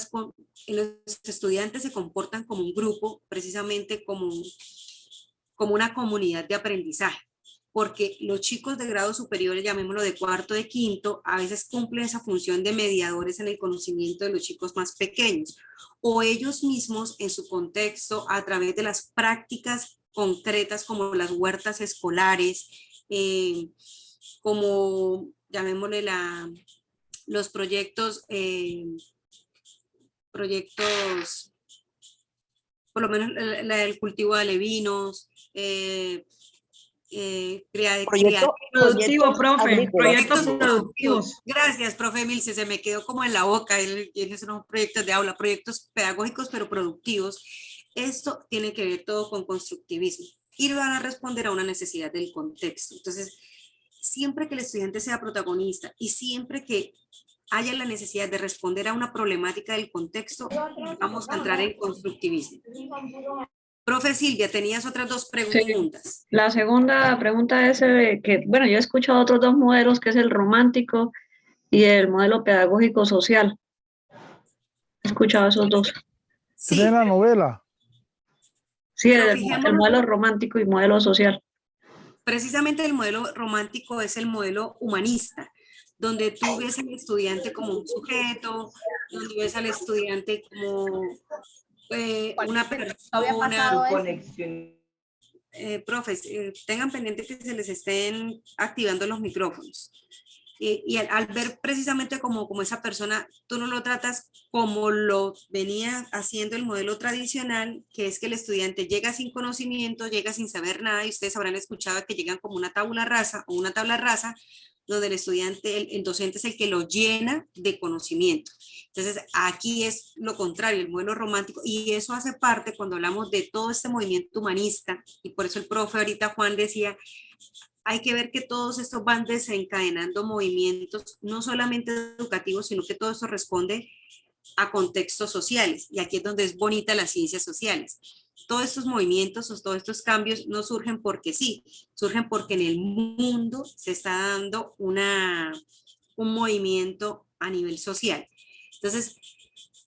los estudiantes se comportan como un grupo, precisamente como una comunidad de aprendizaje, porque los chicos de grados superiores, llamémoslo de cuarto, de quinto, a veces cumplen esa función de mediadores en el conocimiento de los chicos más pequeños, o ellos mismos en su contexto, a través de las prácticas concretas como las huertas escolares, como llamémosle los proyectos, por lo menos el cultivo de alevinos, Productivo, profe, agrícolas. proyectos productivos. Gracias, profe Milce, se me quedó como en la boca. Esos son proyectos de aula, proyectos pedagógicos pero productivos. Esto tiene que ver todo con constructivismo y van a responder a una necesidad del contexto. Entonces, siempre que el estudiante sea protagonista y siempre que haya la necesidad de responder a una problemática del contexto, vamos a entrar en constructivismo. Profe Silvia, tenías otras dos preguntas. Sí. La segunda pregunta es que, bueno, yo he escuchado otros dos modelos, que es el romántico y el modelo pedagógico social. He escuchado esos dos. Sí, ¿Tiene la novela? Sí, pero el fijémonos, modelo romántico y modelo social. precisamente el modelo romántico es el modelo humanista, donde tú ves al estudiante como un sujeto, donde ves al estudiante como una persona. Profes, tengan pendiente que se les estén activando los micrófonos. Y al ver precisamente como esa persona, tú no lo tratas como lo venía haciendo el modelo tradicional, que es que el estudiante llega sin conocimiento, llega sin saber nada, y ustedes habrán escuchado que llegan como una tabla rasa o una tabla rasa, donde el estudiante, el docente es el que lo llena de conocimiento. Entonces, aquí es lo contrario, el modelo romántico, y eso hace parte cuando hablamos de todo este movimiento humanista, y por eso el profe ahorita Juan decía, hay que ver que todos estos van desencadenando movimientos, no solamente educativos, sino que todo esto responde a contextos sociales, y aquí es donde es bonita las ciencias sociales. Todos estos movimientos o todos estos cambios no surgen porque sí, surgen porque en el mundo se está dando un movimiento a nivel social. Entonces,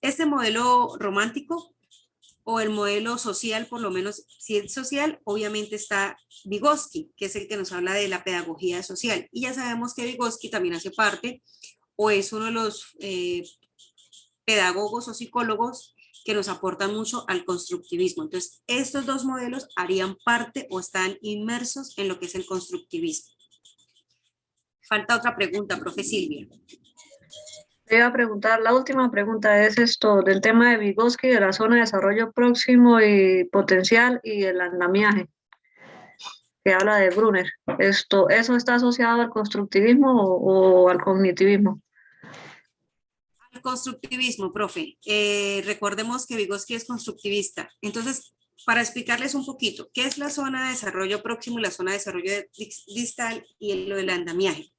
este modelo romántico o el modelo social, por lo menos si es social, obviamente está Vygotsky, que es el que nos habla de la pedagogía social. Y ya sabemos que Vygotsky también hace parte o es uno de los pedagogos o psicólogos que nos aportan mucho al constructivismo. Entonces, estos dos modelos harían parte o están inmersos en lo que es el constructivismo. Falta otra pregunta, profe Silvia. Te iba a preguntar, la última pregunta es esto del tema de Vygotsky, de la zona de desarrollo próximo y potencial y el andamiaje, que habla de Brunner. ¿Eso está asociado al constructivismo o al cognitivismo? Al constructivismo, profe. Recordemos que Vygotsky es constructivista. Entonces, para explicarles un poquito, ¿qué es la zona de desarrollo próximo y la zona de desarrollo distal y lo del andamiaje?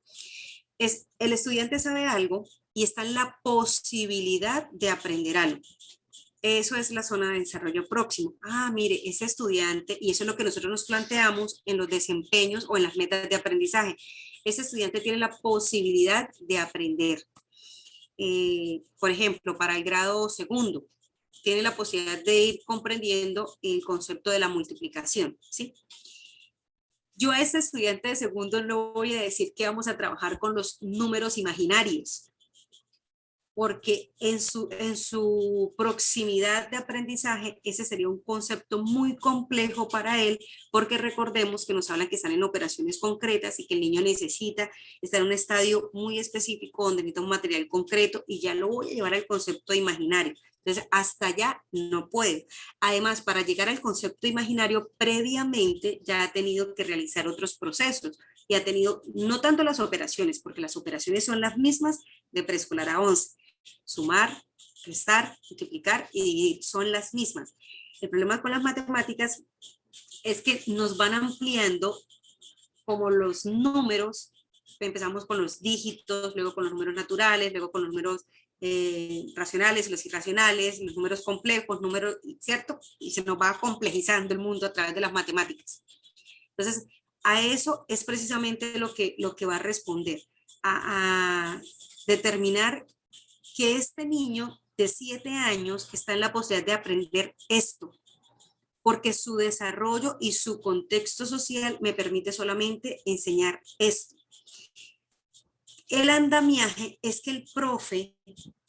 Es el estudiante sabe algo y está en la posibilidad de aprender algo. Eso es la zona de desarrollo próximo. Ah, mire, ese estudiante, y eso es lo que nosotros nos planteamos en los desempeños o en las metas de aprendizaje. Ese estudiante tiene la posibilidad de aprender. Por ejemplo, para el grado segundo, tiene la posibilidad de ir comprendiendo el concepto de la multiplicación, ¿sí? Yo a este estudiante de segundo no voy a decir que vamos a trabajar con los números imaginarios, porque en su proximidad de aprendizaje ese sería un concepto muy complejo para él, porque recordemos que nos hablan que están en operaciones concretas y que el niño necesita estar en un estadio muy específico donde necesita un material concreto, y ya lo voy a llevar al concepto imaginario. Entonces, hasta allá no puedo. Además, para llegar al concepto imaginario, previamente ya ha tenido que realizar otros procesos y ha tenido no tanto las operaciones, porque las operaciones son las mismas de preescolar a 11. Sumar, restar, multiplicar y dividir son las mismas. El problema con las matemáticas es que nos van ampliando como los números. Empezamos con los dígitos, luego con los números naturales, luego con los números racionales, los irracionales, los números complejos, números, ¿cierto? Y se nos va complejizando el mundo a través de las matemáticas. Entonces, a eso es precisamente lo que va a responder, a determinar que este niño de 7 años está en la posibilidad de aprender esto, porque su desarrollo y su contexto social me permite solamente enseñar esto. El andamiaje es que el profe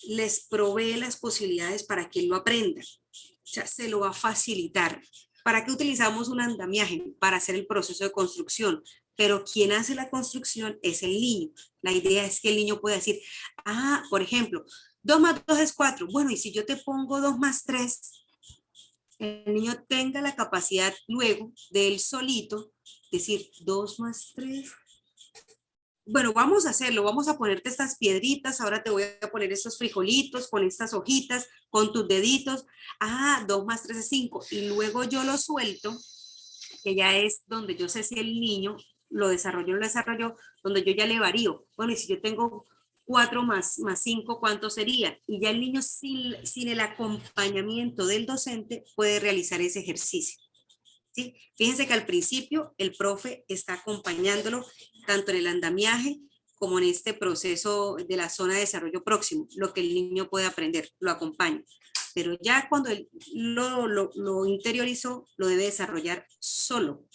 les provee las posibilidades para que él lo aprenda, o sea, se lo va a facilitar. ¿Para qué utilizamos un andamiaje? Para hacer el proceso de construcción, pero quien hace la construcción es el niño. La idea es que el niño pueda decir, ah, por ejemplo, 2 más 2 es 4. Bueno, y si yo te pongo 2 más 3, el niño tenga la capacidad luego de él solito decir 2 más 3. Bueno, vamos a hacerlo, vamos a ponerte estas piedritas, ahora te voy a poner estos frijolitos con estas hojitas, con tus deditos. Ah, 2 más 3 es 5. Y luego yo lo suelto, que ya es donde yo sé si el niño lo desarrolló o no lo desarrolló, donde yo ya le varío. Bueno, y si yo tengo 4 más 5, ¿cuánto sería? Y ya el niño sin el acompañamiento del docente puede realizar ese ejercicio. ¿Sí? Fíjense que al principio el profe está acompañándolo tanto en el andamiaje como en este proceso de la zona de desarrollo próximo, lo que el niño puede aprender, lo acompaña. Pero ya cuando él lo interiorizó, lo debe desarrollar solo.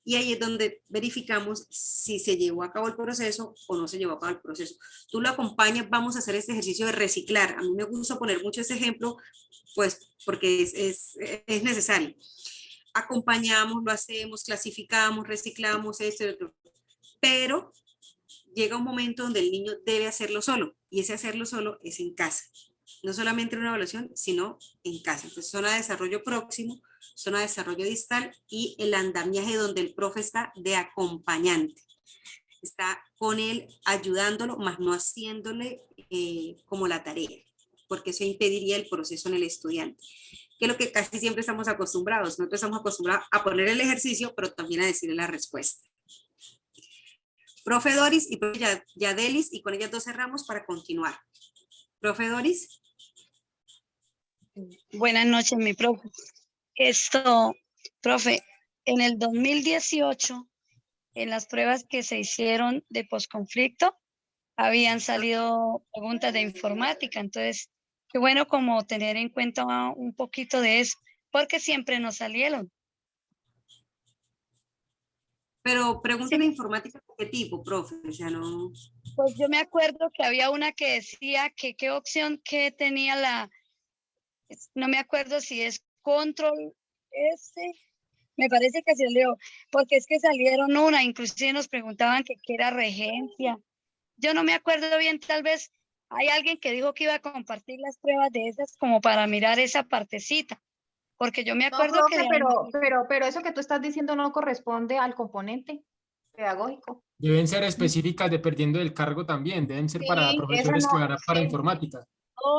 Y ahí es donde verificamos si se llevó a cabo el proceso o no se llevó a cabo el proceso. Tú lo acompañas, vamos a hacer este ejercicio de reciclar. A mí me gusta poner mucho ese ejemplo, pues porque es necesario. Acompañamos, lo hacemos, clasificamos, reciclamos, esto y otro. Pero llega un momento donde el niño debe hacerlo solo, y ese hacerlo solo es en casa. No solamente en una evaluación, sino en casa. Entonces, zona de desarrollo próximo, zona de desarrollo distal y el andamiaje donde el profe está de acompañante. Está con él ayudándolo, más no haciéndole como la tarea, porque eso impediría el proceso en el estudiante, que es lo que casi siempre estamos acostumbrados. Nosotros estamos acostumbrados a poner el ejercicio, pero también a decirle la respuesta. Profe Doris y profe Yadelis, y con ellas dos cerramos para continuar. Profe Doris. Buenas noches, mi profe. Profe, en el 2018, en las pruebas que se hicieron de posconflicto, habían salido preguntas de informática. Entonces, qué bueno como tener en cuenta un poquito de eso, porque siempre nos salieron. Pero pregúntale informática, ¿qué tipo, profe? O sea, no... Pues yo me acuerdo que había una que decía que qué opción que tenía no me acuerdo si es control S, me parece que salió, porque es que salieron una, inclusive nos preguntaban que qué era regencia. Yo no me acuerdo bien, tal vez hay alguien que dijo que iba a compartir las pruebas de esas como para mirar esa partecita, porque yo me acuerdo no, profe, pero eso que tú estás diciendo no corresponde al componente pedagógico. Deben ser específicas dependiendo del cargo también, deben ser para profesores que van para informática.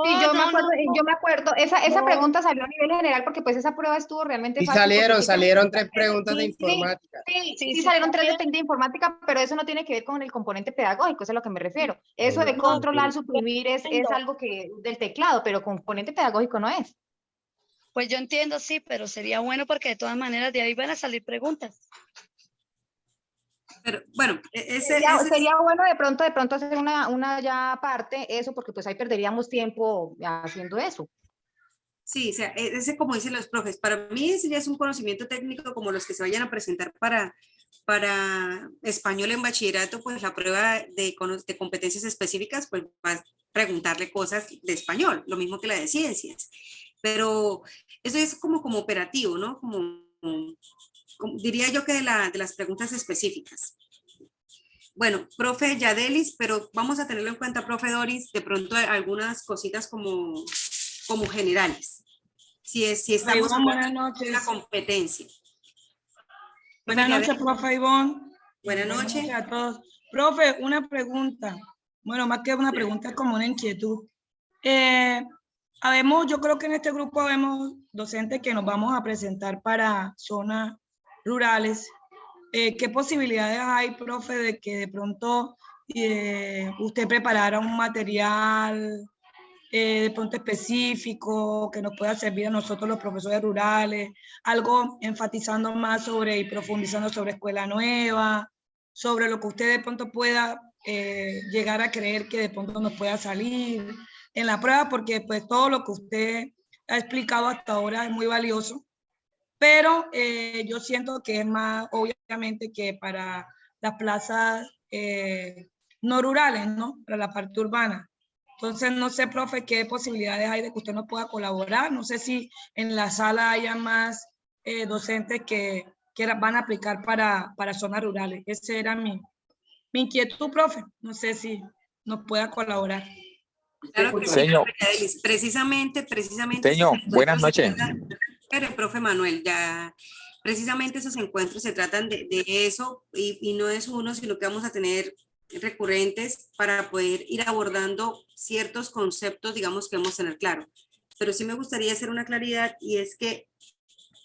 Sí, yo me acuerdo, esa pregunta salió a nivel general porque pues esa prueba estuvo realmente y fácil. salieron 3 preguntas de informática. Sí, salieron 3 de informática, pero eso no tiene que ver con el componente pedagógico, eso es a lo que me refiero. Eso de controlar, suprimir es algo que del teclado, pero componente pedagógico no es. Pues yo entiendo, sí, pero sería bueno porque de todas maneras de ahí van a salir preguntas. Pero bueno, sería bueno de pronto hacer una ya parte, eso, porque pues ahí perderíamos tiempo haciendo eso. Sí, o sea, ese como dicen los profes, para mí ese ya es un conocimiento técnico como los que se vayan a presentar para Para español en bachillerato, pues la prueba de competencias específicas, pues va a preguntarle cosas de español, lo mismo que la de ciencias. Pero eso es como operativo, ¿no? Diría yo que de las preguntas específicas. Bueno, profe Yadelis, pero vamos a tenerlo en cuenta, profe Doris, de pronto algunas cositas como generales. Si estamos Ivonne, buenas en la noches. competencia. Buenas noches, profe Ivonne. Buenas noches. a todos. Profe, una pregunta. Bueno, más que una pregunta, es como una inquietud. Yo creo que en este grupo vemos docentes que nos vamos a presentar para zonas rurales. ¿Qué posibilidades hay, profe, de que de pronto usted preparara un material de pronto específico que nos pueda servir a nosotros los profesores rurales, algo enfatizando más sobre y profundizando sobre escuela nueva, sobre lo que usted de pronto pueda llegar a creer que de pronto nos pueda salir en la prueba, porque pues todo lo que usted ha explicado hasta ahora es muy valioso, pero yo siento que es más, obviamente, que para las plazas no rurales, ¿no? Para la parte urbana. Entonces, no sé, profe, qué posibilidades hay de que usted nos pueda colaborar. No sé si en la sala haya más docentes que van a aplicar para zonas rurales. Esa era mi inquietud, profe. No sé si nos pueda colaborar. Claro que sí, Señor. precisamente. Señor, buenas noches. Pero, profe Manuel, ya precisamente esos encuentros se tratan de eso y no es uno, sino que vamos a tener recurrentes para poder ir abordando ciertos conceptos, digamos, que vamos a tener claro. Pero sí me gustaría hacer una claridad, y es que,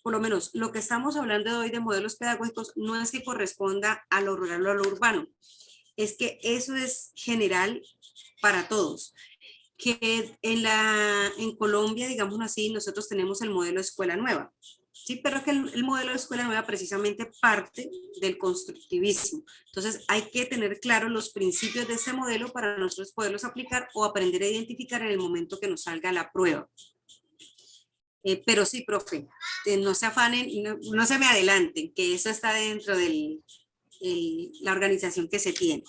por lo menos, lo que estamos hablando hoy de modelos pedagógicos no es que corresponda a lo rural o a lo urbano, es que eso es general para todos. Que en Colombia, digamos así, nosotros tenemos el modelo escuela nueva, ¿sí? Pero que el modelo de escuela nueva precisamente parte del constructivismo. Entonces hay que tener claros los principios de ese modelo para nosotros poderlos aplicar o aprender a identificar en el momento que nos salga la prueba. Pero sí, profe, no se afanen, no se me adelanten, que eso está dentro de la organización que se tiene.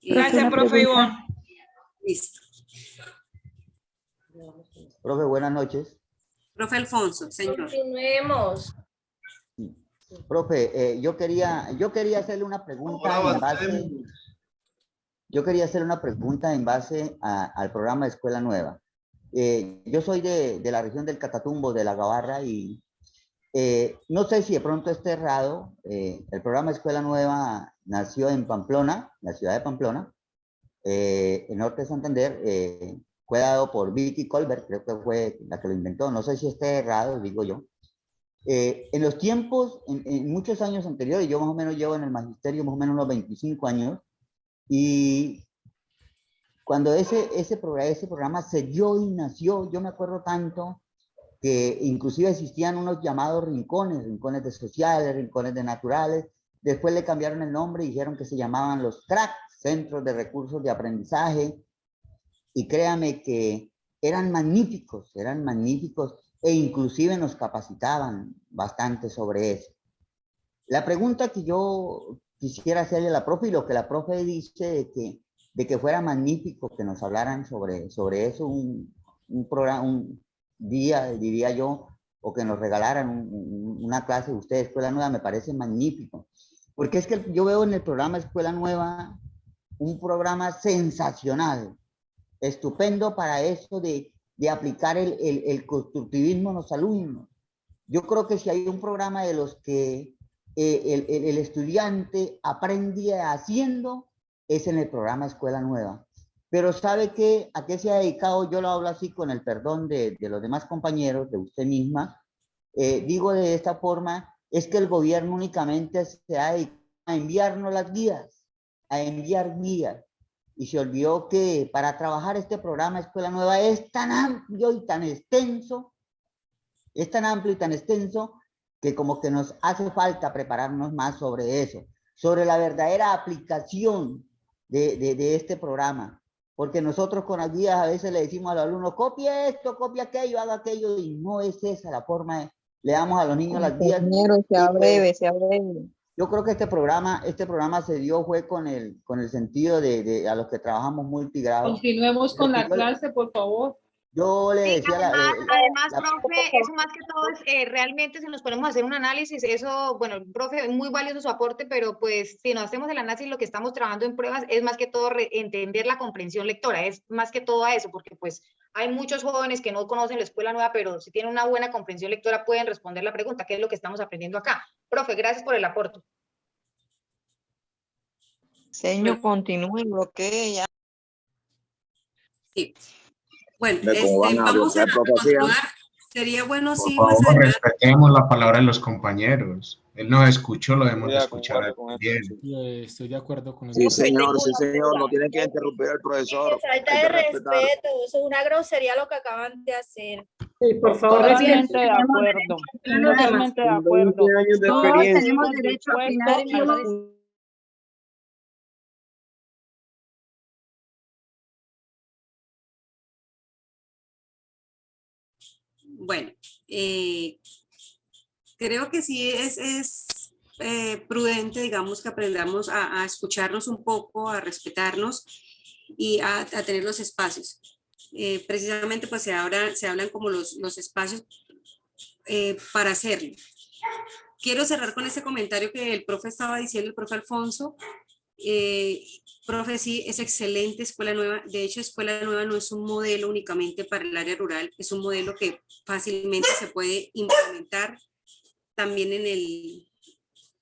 Gracias, profe Ivonne. Listo. Profe, buenas noches. Profe Alfonso, señor. Continuemos. Profe, yo quería hacerle una pregunta en base al programa de Escuela Nueva. Yo soy de la región del Catatumbo, de la Gabarra, y no sé si de pronto esté errado. El programa de Escuela Nueva nació en Pamplona, la ciudad de Pamplona, en norte de Santander. Fue dado por Vicky Colbert, creo que fue la que lo inventó. No sé si esté errado, digo yo. En los tiempos, en muchos años anteriores, yo más o menos llevo en el magisterio más o menos unos 25 años, y cuando ese programa se dio y nació, yo me acuerdo tanto que inclusive existían unos llamados rincones de sociales, rincones de naturales. Después le cambiaron el nombre y dijeron que se llamaban los CRAC, Centros de Recursos de Aprendizaje, y créame que eran magníficos, e inclusive nos capacitaban bastante sobre eso. La pregunta que yo quisiera hacerle a la profe, y lo que la profe dice de que fuera magnífico que nos hablaran sobre eso, un programa, un día, diría yo, o que nos regalaran una clase de ustedes, Escuela Nueva, me parece magnífico. Porque es que yo veo en el programa Escuela Nueva un programa sensacional, estupendo para eso de aplicar el constructivismo en los alumnos. Yo creo que si hay un programa de los que el estudiante aprende haciendo, es en el programa Escuela Nueva. Pero ¿sabe qué? ¿A qué se ha dedicado? Yo lo hablo así con el perdón de los demás compañeros, de usted misma. Digo de esta forma, es que el gobierno únicamente se ha dedicado a enviarnos las guías, a enviar guías. Y se olvidó que para trabajar este programa Escuela Nueva es tan amplio y tan extenso, que como que nos hace falta prepararnos más sobre eso, sobre la verdadera aplicación de este programa. Porque nosotros con las guías a veces le decimos a los alumnos, copie esto, copie aquello, haga aquello, y no es esa la forma le damos a los niños las guías. Compañero, sea breve, sea breve. Yo creo que este programa se dio fue con el sentido de a los que trabajamos multigrado. Continuemos con la clase, por favor. Yo le Sí, decía además, profe, eso más que todo es realmente si nos ponemos a hacer un análisis, eso, bueno, profe, muy valioso su aporte, pero pues si nos hacemos el análisis, lo que estamos trabajando en pruebas es más que todo entender la comprensión lectora, es más que todo a eso, porque pues hay muchos jóvenes que no conocen la escuela nueva, pero si tienen una buena comprensión lectora pueden responder la pregunta, ¿qué es lo que estamos aprendiendo acá? Profe, gracias por el aporte. Señor, continúe, bloquee ya. Sí. Bueno, De cómo van a vamos a bloquear profecía. continuar. Sería bueno Por si más favor, adelante. respetemos la palabra de los compañeros. Él nos escuchó, lo debemos de Estoy de escuchar acuerdo con también. eso, sí. Estoy de acuerdo con Sí, eso. señor, no tiene que interrumpir al profesor. Falta Hay de que respetar. respeto, eso es una grosería lo que acaban de hacer. Sí, por favor, Totalmente respete. de acuerdo. Totalmente de acuerdo. 20 años de Todos experiencia. tenemos derecho a opinar y Bueno, creo que sí es prudente, digamos, que aprendamos a escucharnos un poco, a respetarnos y a tener los espacios. Precisamente pues se hablan como los espacios para hacerlo. Quiero cerrar con ese comentario que el profe estaba diciendo, el profe Alfonso. Profe, sí, es excelente Escuela Nueva. De hecho, Escuela Nueva no es un modelo únicamente para el área rural, es un modelo que fácilmente se puede implementar también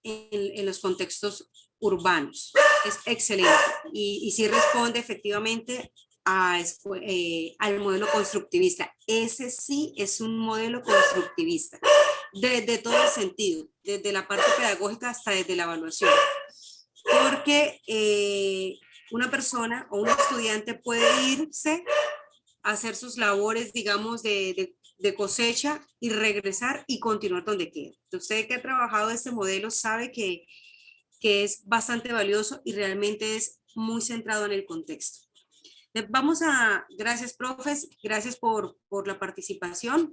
en los contextos urbanos. Es excelente y sí responde efectivamente al modelo constructivista. Ese sí es un modelo constructivista, de todo el sentido, desde la parte pedagógica hasta desde la evaluación. Porque una persona o un estudiante puede irse a hacer sus labores, digamos, de cosecha y regresar y continuar donde quiera. Usted que ha trabajado este modelo sabe que es bastante valioso y realmente es muy centrado en el contexto. Gracias, profes, gracias por la participación.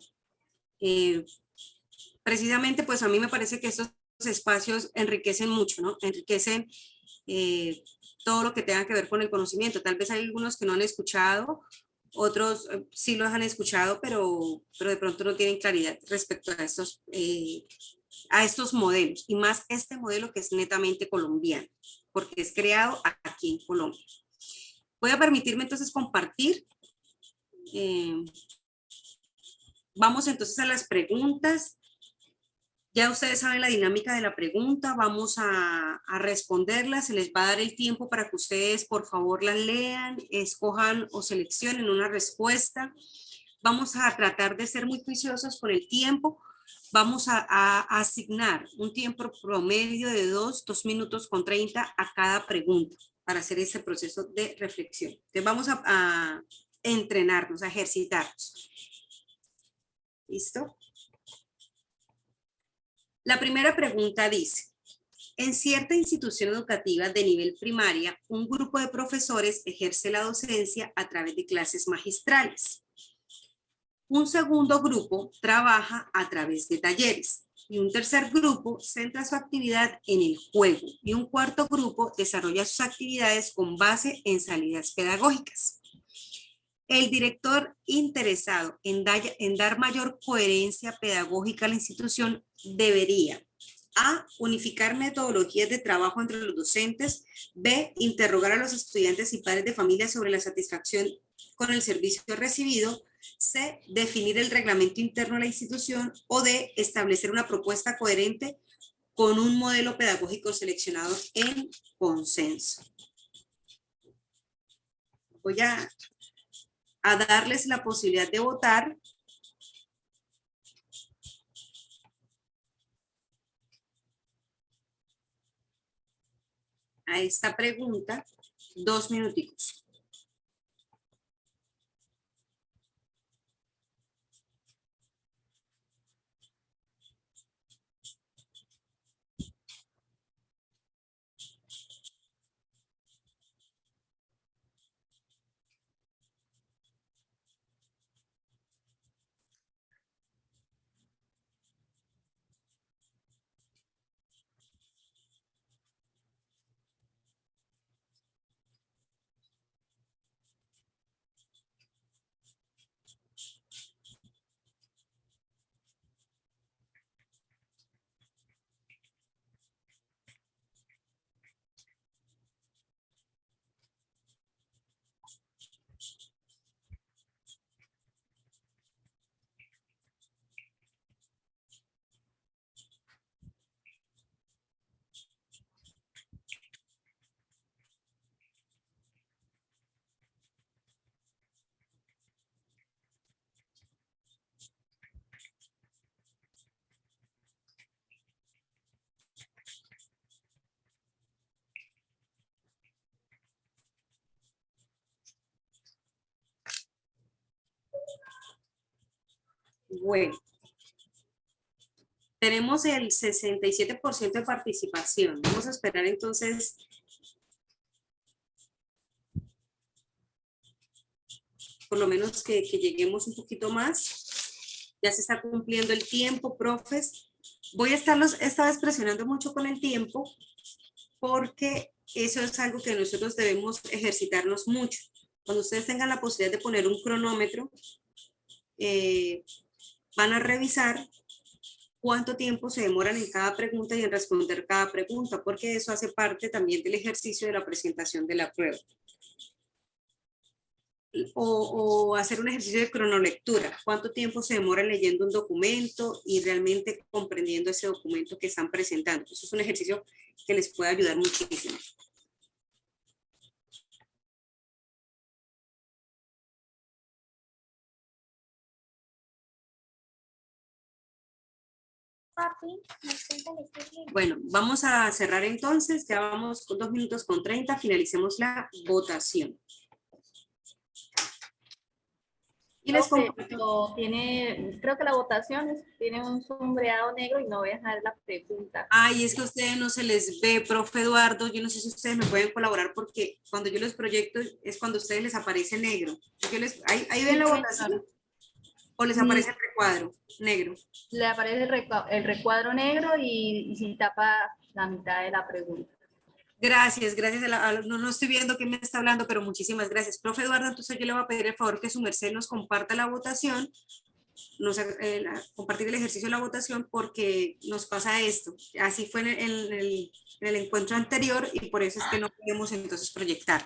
Precisamente, pues a mí me parece que estos espacios enriquecen mucho, ¿no? Enriquecen todo lo que tenga que ver con el conocimiento. Tal vez hay algunos que no han escuchado, otros sí los han escuchado, pero de pronto no tienen claridad respecto a estos modelos, y más este modelo que es netamente colombiano, porque es creado aquí en Colombia. Voy a permitirme entonces compartir. Vamos entonces a las preguntas. Ya ustedes saben la dinámica de la pregunta, vamos a responderla, se les va a dar el tiempo para que ustedes por favor las lean, escojan o seleccionen una respuesta. Vamos a tratar de ser muy juiciosos con el tiempo, vamos a asignar un tiempo promedio de 2 minutos con 30 a cada pregunta para hacer ese proceso de reflexión. Entonces vamos a entrenarnos, a ejercitarnos. ¿Listo? La primera pregunta dice, en cierta institución educativa de nivel primaria, un grupo de profesores ejerce la docencia a través de clases magistrales. Un segundo grupo trabaja a través de talleres y un tercer grupo centra su actividad en el juego y un cuarto grupo desarrolla sus actividades con base en salidas pedagógicas. El director interesado en dar mayor coherencia pedagógica a la institución debería: A, unificar metodologías de trabajo entre los docentes; B, interrogar a los estudiantes y padres de familia sobre la satisfacción con el servicio recibido; C, definir el reglamento interno de la institución; o D, establecer una propuesta coherente con un modelo pedagógico seleccionado en consenso. Voy a darles la posibilidad de votar. A esta pregunta, 2 minuticos. Bueno, tenemos el 67% de participación. Vamos a esperar entonces por lo menos que lleguemos un poquito más. Ya se está cumpliendo el tiempo, profes. Voy a estarlos esta vez presionando mucho con el tiempo porque eso es algo que nosotros debemos ejercitarnos mucho. Cuando ustedes tengan la posibilidad de poner un cronómetro, van a revisar cuánto tiempo se demoran en cada pregunta y en responder cada pregunta, porque eso hace parte también del ejercicio de la presentación de la prueba. O hacer un ejercicio de cronolectura, cuánto tiempo se demora leyendo un documento y realmente comprendiendo ese documento que están presentando. Eso es un ejercicio que les puede ayudar muchísimo. Bueno, vamos a cerrar entonces, ya vamos con 2 minutos con 30, finalicemos la votación. Y les comparto. Creo que la votación tiene un sombreado negro y no voy a dejar la pregunta. Ay, es que a ustedes no se les ve, profe Eduardo. Yo no sé si ustedes me pueden colaborar porque cuando yo los proyecto es cuando a ustedes les aparece negro. Ahí ven la votación. ¿O les aparece el recuadro negro? Le aparece el recuadro negro y si tapa la mitad de la pregunta. Gracias. No estoy viendo quién me está hablando, pero muchísimas gracias. Profe Eduardo, entonces yo le voy a pedir el favor que su merced nos comparta la votación, compartir el ejercicio de la votación porque nos pasa esto. Así fue en el encuentro anterior y por eso es que no podemos entonces proyectar.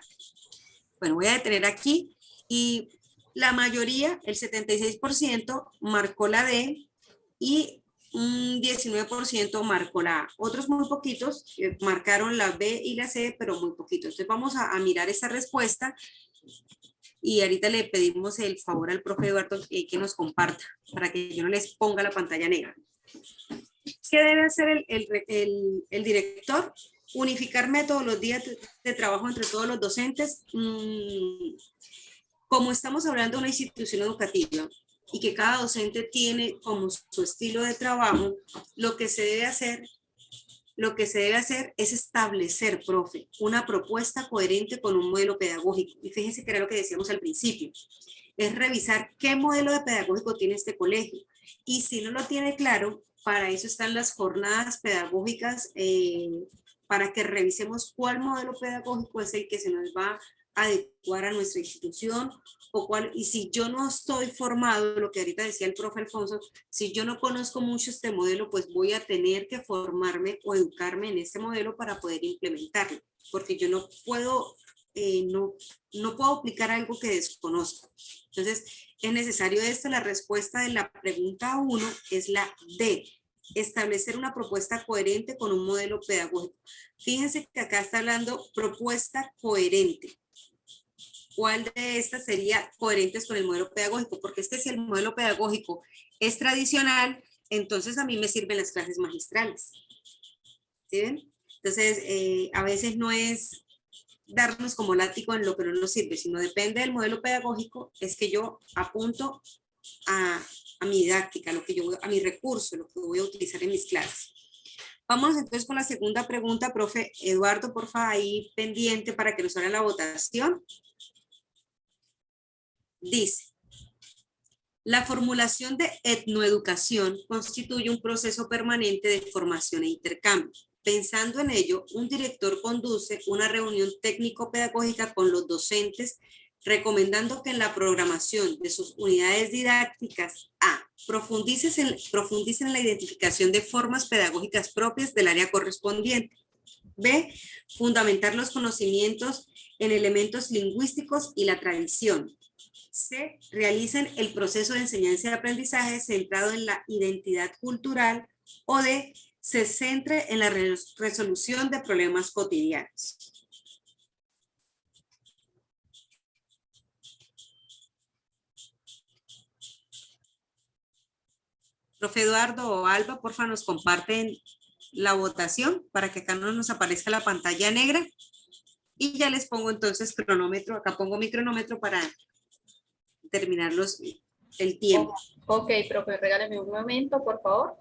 Bueno, voy a detener aquí y la mayoría, el 76%, marcó la D y un 19% marcó la A. Otros muy poquitos marcaron la B y la C, pero muy poquitos. Entonces vamos a mirar esta respuesta y ahorita le pedimos el favor al profe Eduardo que nos comparta para que yo no les ponga la pantalla negra. ¿Qué debe hacer el director? Unificar metodologías de trabajo entre todos los docentes. Como estamos hablando de una institución educativa y que cada docente tiene como su estilo de trabajo, lo que se debe hacer es establecer, profe, una propuesta coherente con un modelo pedagógico. Y fíjense que era lo que decíamos al principio, es revisar qué modelo de pedagógico tiene este colegio. Y si no lo tiene claro, para eso están las jornadas pedagógicas, para que revisemos cuál modelo pedagógico es el que se nos va a adecuar a nuestra institución y si yo no estoy formado, lo que ahorita decía el profe Alfonso, si yo no conozco mucho este modelo, pues voy a tener que formarme o educarme en este modelo para poder implementarlo, porque yo no puedo aplicar algo que desconozco. Entonces, es necesario esto. La respuesta de la pregunta 1 es la D. Establecer una propuesta coherente con un modelo pedagógico. Fíjense que acá está hablando propuesta coherente. ¿Cuál de estas sería coherentes con el modelo pedagógico? Porque es que si el modelo pedagógico es tradicional, entonces a mí me sirven las clases magistrales. ¿Sí ven? Entonces, a veces no es darnos como látigo en lo que no nos sirve, sino depende del modelo pedagógico, es que yo apunto a mi didáctica, a mi recurso, lo que voy a utilizar en mis clases. Vamos entonces con la segunda pregunta, profe Eduardo, por favor, ahí pendiente para que nos haga la votación. Dice, la formulación de etnoeducación constituye un proceso permanente de formación e intercambio. Pensando en ello, un director conduce una reunión técnico-pedagógica con los docentes, recomendando que en la programación de sus unidades didácticas A, profundicen en la identificación de formas pedagógicas propias del área correspondiente. B, fundamentar los conocimientos en elementos lingüísticos y la tradición. C, realicen el proceso de enseñanza y aprendizaje centrado en la identidad cultural. O D, se centre en la resolución de problemas cotidianos. Profe Eduardo o Alba, por favor, nos comparten la votación para que acá no nos aparezca la pantalla negra. Y ya les pongo entonces cronómetro. Acá pongo mi cronómetro para terminar el tiempo. Ok, profe, regáleme un momento, por favor.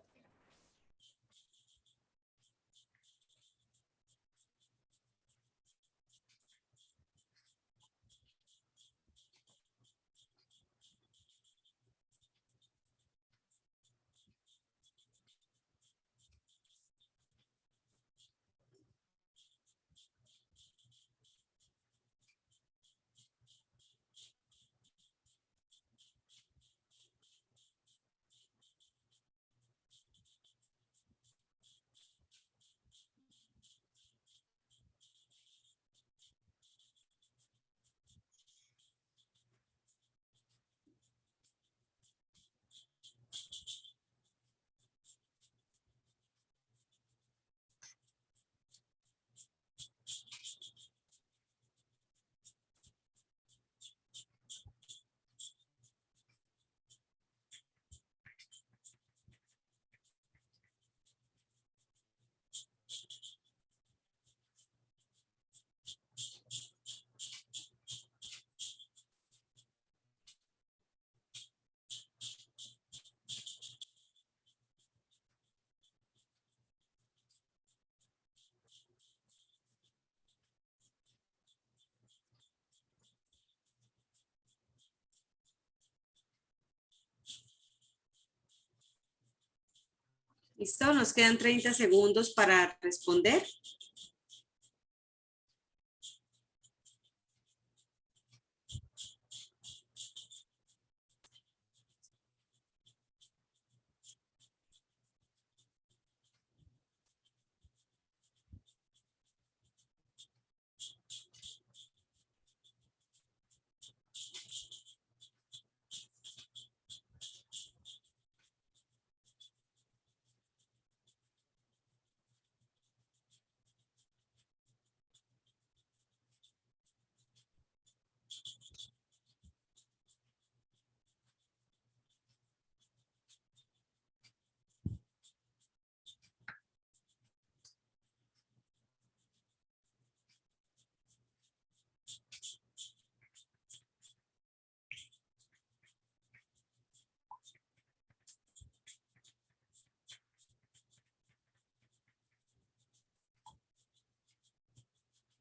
¿Listo? Nos quedan 30 segundos para responder.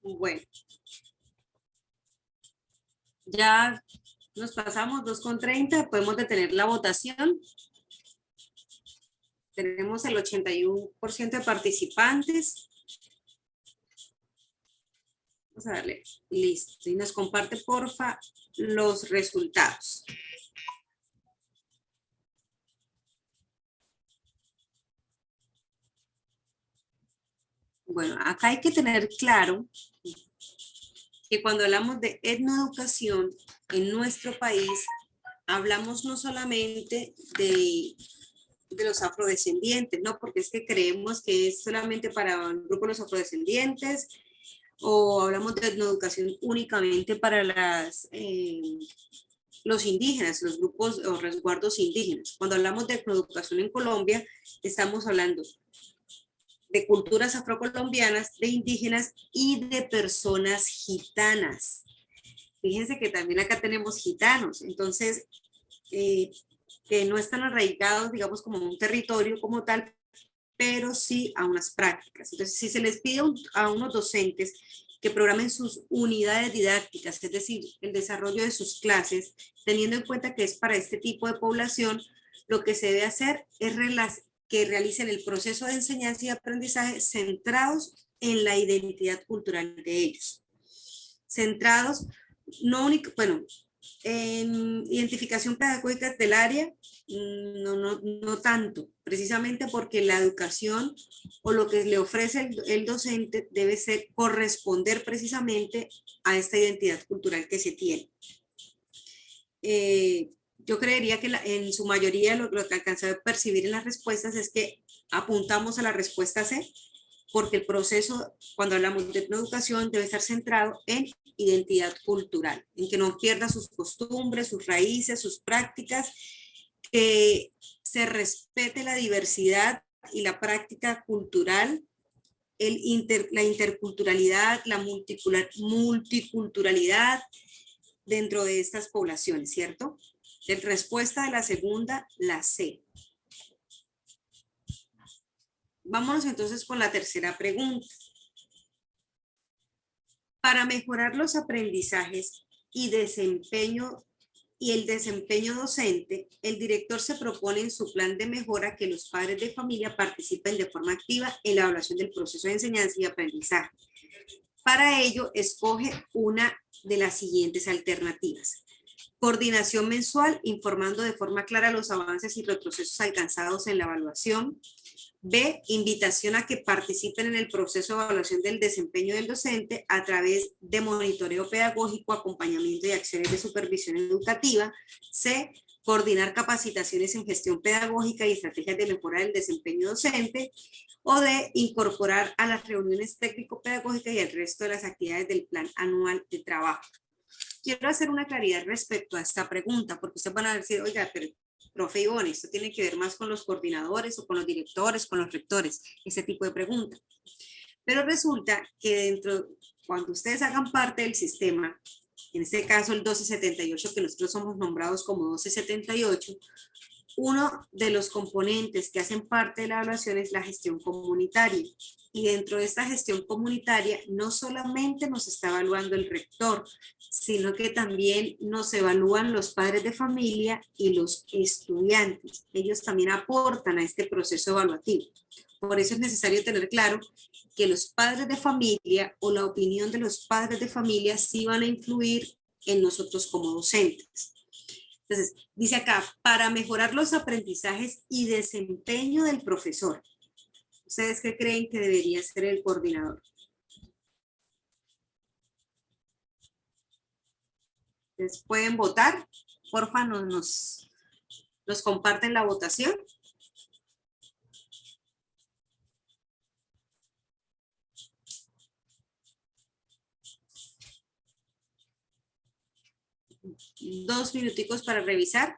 Bueno, ya nos pasamos 2:30, podemos detener la votación. Tenemos el 81% de participantes. Vamos a darle listo y nos comparte porfa los resultados. Bueno, acá hay que tener claro que cuando hablamos de etnoeducación en nuestro país, hablamos no solamente de los afrodescendientes, ¿no? Porque es que creemos que es solamente para el grupo de los afrodescendientes, o hablamos de etnoeducación únicamente para los indígenas, los grupos o resguardos indígenas. Cuando hablamos de etnoeducación en Colombia, estamos hablando de culturas afrocolombianas, de indígenas y de personas gitanas. Fíjense que también acá tenemos gitanos, entonces, que no están arraigados, digamos, como un territorio como tal, pero sí a unas prácticas. Entonces, si se les pide a unos docentes que programen sus unidades didácticas, es decir, el desarrollo de sus clases, teniendo en cuenta que es para este tipo de población, lo que se debe hacer es que realicen el proceso de enseñanza y aprendizaje centrados en la identidad cultural de ellos. Centrados, no único, bueno, en identificación pedagógica del área, no tanto, precisamente porque la educación o lo que le ofrece el docente debe corresponder precisamente a esta identidad cultural que se tiene. Yo creería que en su mayoría lo que alcanzé a percibir en las respuestas es que apuntamos a la respuesta C, porque el proceso, cuando hablamos de etnoeducación, debe estar centrado en identidad cultural, en que no pierda sus costumbres, sus raíces, sus prácticas, que se respete la diversidad y la práctica cultural, la interculturalidad, la multiculturalidad dentro de estas poblaciones, ¿cierto? De respuesta de la segunda, la C. Vámonos entonces con la tercera pregunta. Para mejorar los aprendizajes y el desempeño docente, el director se propone en su plan de mejora que los padres de familia participen de forma activa en la evaluación del proceso de enseñanza y aprendizaje. Para ello, escoge una de las siguientes alternativas. Coordinación mensual, informando de forma clara los avances y retrocesos alcanzados en la evaluación. B, invitación a que participen en el proceso de evaluación del desempeño del docente a través de monitoreo pedagógico, acompañamiento y acciones de supervisión educativa. C, coordinar capacitaciones en gestión pedagógica y estrategias de mejora del desempeño docente. O D, incorporar a las reuniones técnico-pedagógicas y al resto de las actividades del plan anual de trabajo. Quiero hacer una claridad respecto a esta pregunta, porque ustedes van a decir, oiga, pero profe Ivonne, esto tiene que ver más con los coordinadores o con los directores, con los rectores, ese tipo de pregunta. Pero resulta que cuando ustedes hagan parte del sistema, en este caso el 1278, que nosotros somos nombrados como 1278, uno de los componentes que hacen parte de la evaluación es la gestión comunitaria. Y dentro de esta gestión comunitaria no solamente nos está evaluando el rector, sino que también nos evalúan los padres de familia y los estudiantes. Ellos también aportan a este proceso evaluativo. Por eso es necesario tener claro que los padres de familia o la opinión de los padres de familia sí van a influir en nosotros como docentes. Entonces, dice acá, para mejorar los aprendizajes y desempeño del profesor. ¿Ustedes qué creen que debería ser el coordinador? ¿Ustedes pueden votar? Porfa, nos comparten la votación. Dos minuticos para revisar.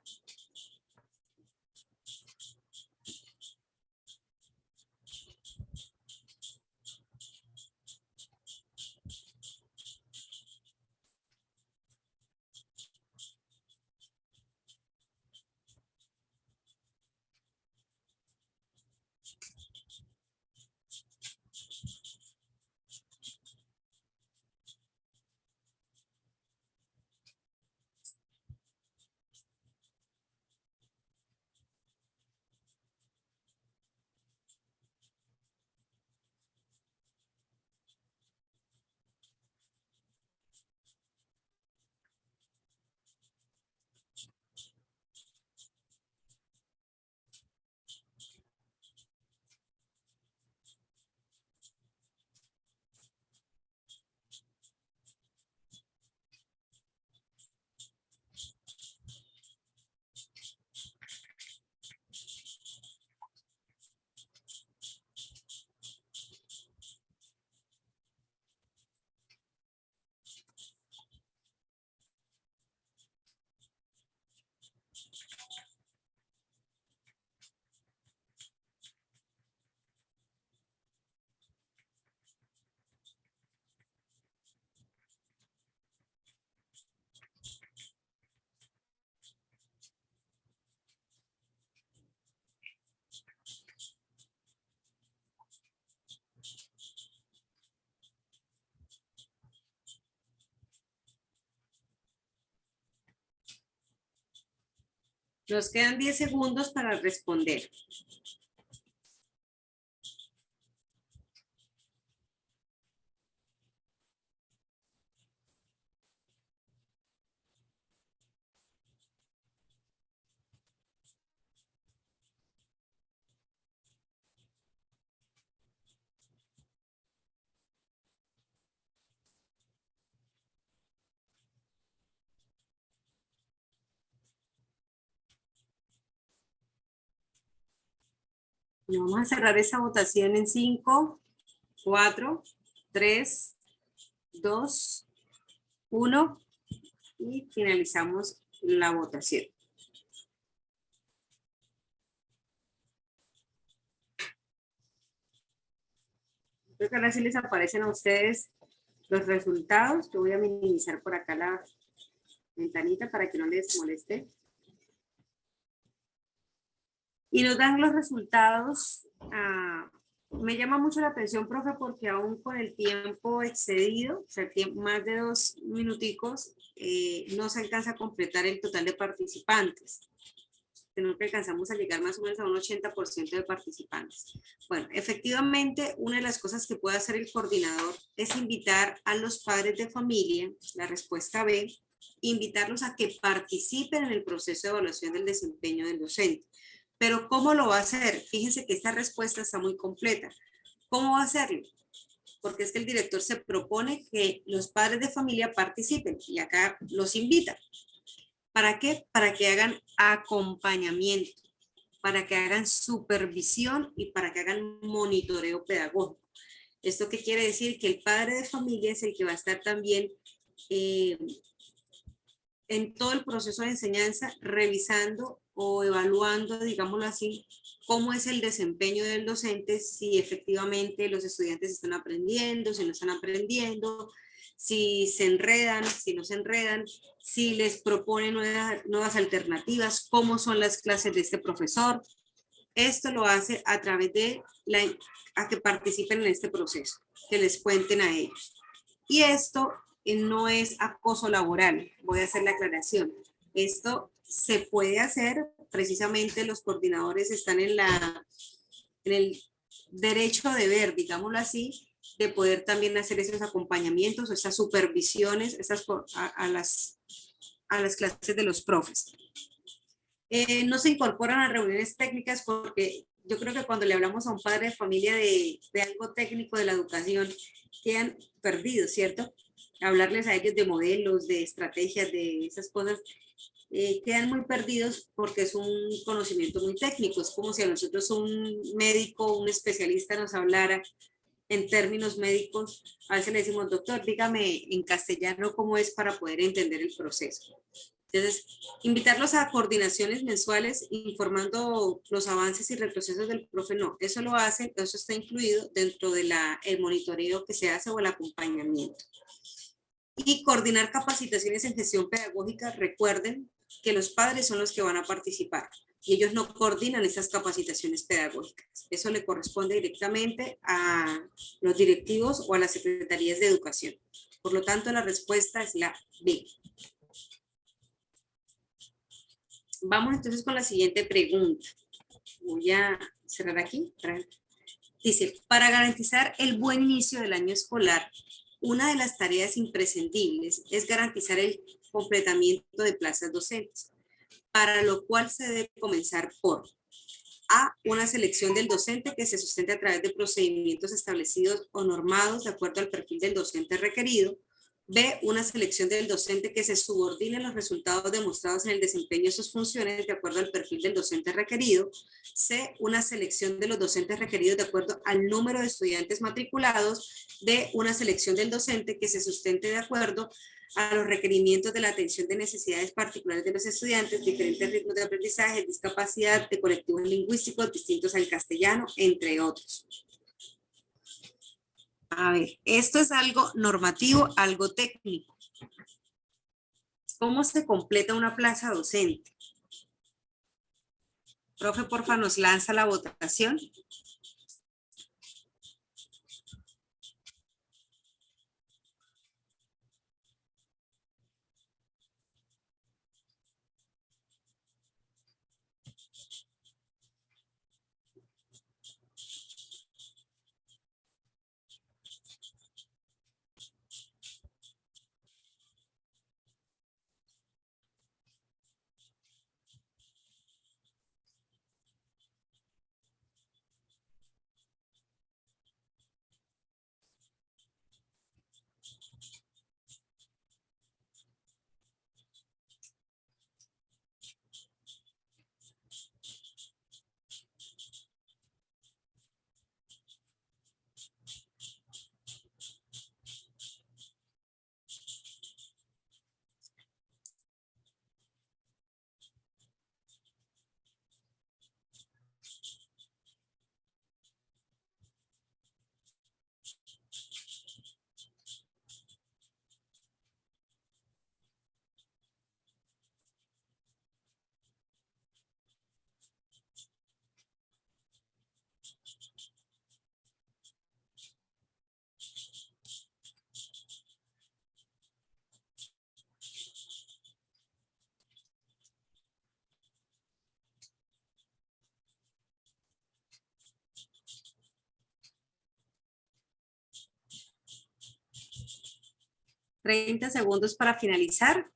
Nos quedan 10 segundos para responder. Vamos a cerrar esa votación en 5, 4, 3, 2, 1 y finalizamos la votación. Creo que ahora sí les aparecen a ustedes los resultados. Yo voy a minimizar por acá la ventanita para que no les moleste. y nos dan los resultados. Me llama mucho la atención, profe, porque aún con el tiempo excedido, o sea, más de 2 minuticos, no se alcanza a completar el total de participantes. Tenemos que alcanzamos a llegar más o menos a un 80% de participantes. Bueno, efectivamente, una de las cosas que puede hacer el coordinador es invitar a los padres de familia, la respuesta B, invitarlos a que participen en el proceso de evaluación del desempeño del docente. Pero ¿cómo lo va a hacer? Fíjense que esta respuesta está muy completa. ¿Cómo va a hacerlo? Porque es que el director se propone que los padres de familia participen y acá los invita. ¿Para qué? Para que hagan acompañamiento, para que hagan supervisión y para que hagan monitoreo pedagógico. ¿Esto qué quiere decir? Que el padre de familia es el que va a estar también en todo el proceso de enseñanza, revisando o evaluando, digámoslo así, cómo es el desempeño del docente, si efectivamente los estudiantes están aprendiendo, si no están aprendiendo, si se enredan, si no se enredan, si les propone nuevas alternativas, cómo son las clases de este profesor. Esto lo hace a través de a que participen en este proceso, que les cuenten a ellos. Y esto no es acoso laboral, voy a hacer la aclaración. Esto se puede hacer, precisamente los coordinadores están en el derecho de ver, digámoslo así, de poder también hacer esos acompañamientos, esas supervisiones a las clases de los profes. No se incorporan a reuniones técnicas porque yo creo que cuando le hablamos a un padre de familia de algo técnico de la educación, quedan perdidos, ¿cierto? Hablarles a ellos de modelos, de estrategias, de esas cosas, quedan muy perdidos porque es un conocimiento muy técnico. Es como si a nosotros un médico, un especialista nos hablara en términos médicos. A veces le decimos, doctor, dígame en castellano cómo es para poder entender el proceso. Entonces, invitarlos a coordinaciones mensuales informando los avances y retrocesos del profe, no, eso lo hacen, eso está incluido dentro de el monitoreo que se hace o el acompañamiento. Y coordinar capacitaciones en gestión pedagógica, recuerden que los padres son los que van a participar y ellos no coordinan esas capacitaciones pedagógicas. Eso le corresponde directamente a los directivos o a las secretarías de educación. Por lo tanto, la respuesta es la B. Vamos entonces con la siguiente pregunta. Voy a cerrar aquí. Dice, para garantizar el buen inicio del año escolar, una de las tareas imprescindibles es garantizar el completamiento de plazas docentes, para lo cual se debe comenzar por A, una selección del docente que se sustente a través de procedimientos establecidos o normados de acuerdo al perfil del docente requerido. B, una selección del docente que se subordine a los resultados demostrados en el desempeño de sus funciones de acuerdo al perfil del docente requerido. C, una selección de los docentes requeridos de acuerdo al número de estudiantes matriculados. D, una selección del docente que se sustente de acuerdo a los requerimientos de la atención de necesidades particulares de los estudiantes, diferentes ritmos de aprendizaje, discapacidad, de colectivos lingüísticos distintos al castellano, entre otros. A ver, esto es algo normativo, algo técnico. ¿Cómo se completa una plaza docente? Profe, porfa, nos lanza la votación. 30 segundos para finalizar.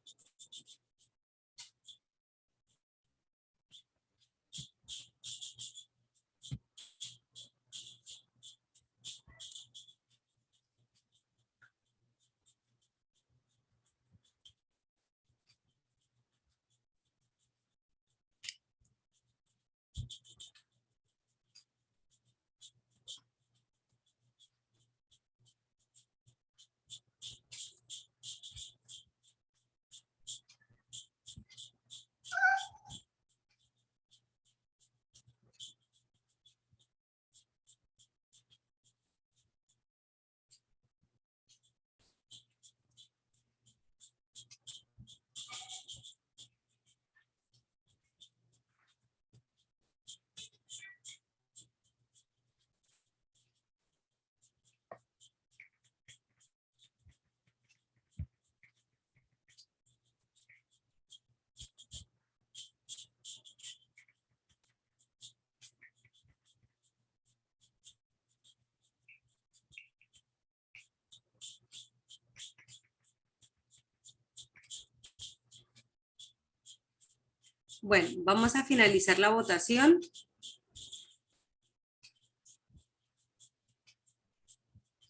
Bueno, vamos a finalizar la votación.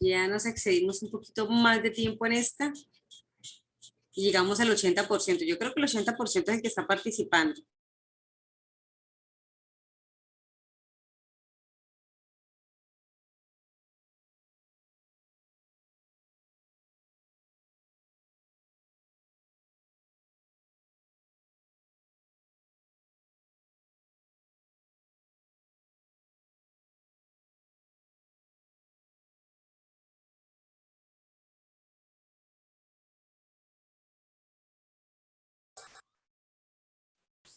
Ya nos excedimos un poquito más de tiempo en esta. Y llegamos al 80%. Yo creo que el 80% es el que está participando.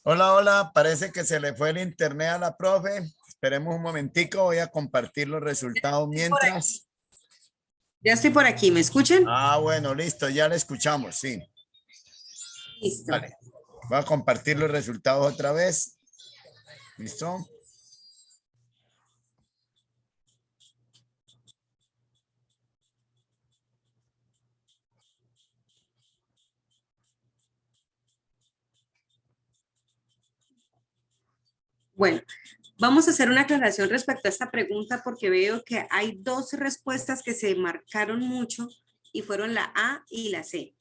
Hola, hola, parece que se le fue el internet a la profe. Esperemos un momentico, voy a compartir los resultados mientras. Ya estoy por aquí, ¿me escuchan? Ah, bueno, listo, ya le escuchamos, sí. Listo. Vale, voy a compartir los resultados otra vez. ¿Listo? Bueno, vamos a hacer una aclaración respecto a esta pregunta porque veo que hay dos respuestas que se marcaron mucho y fueron la A y la C.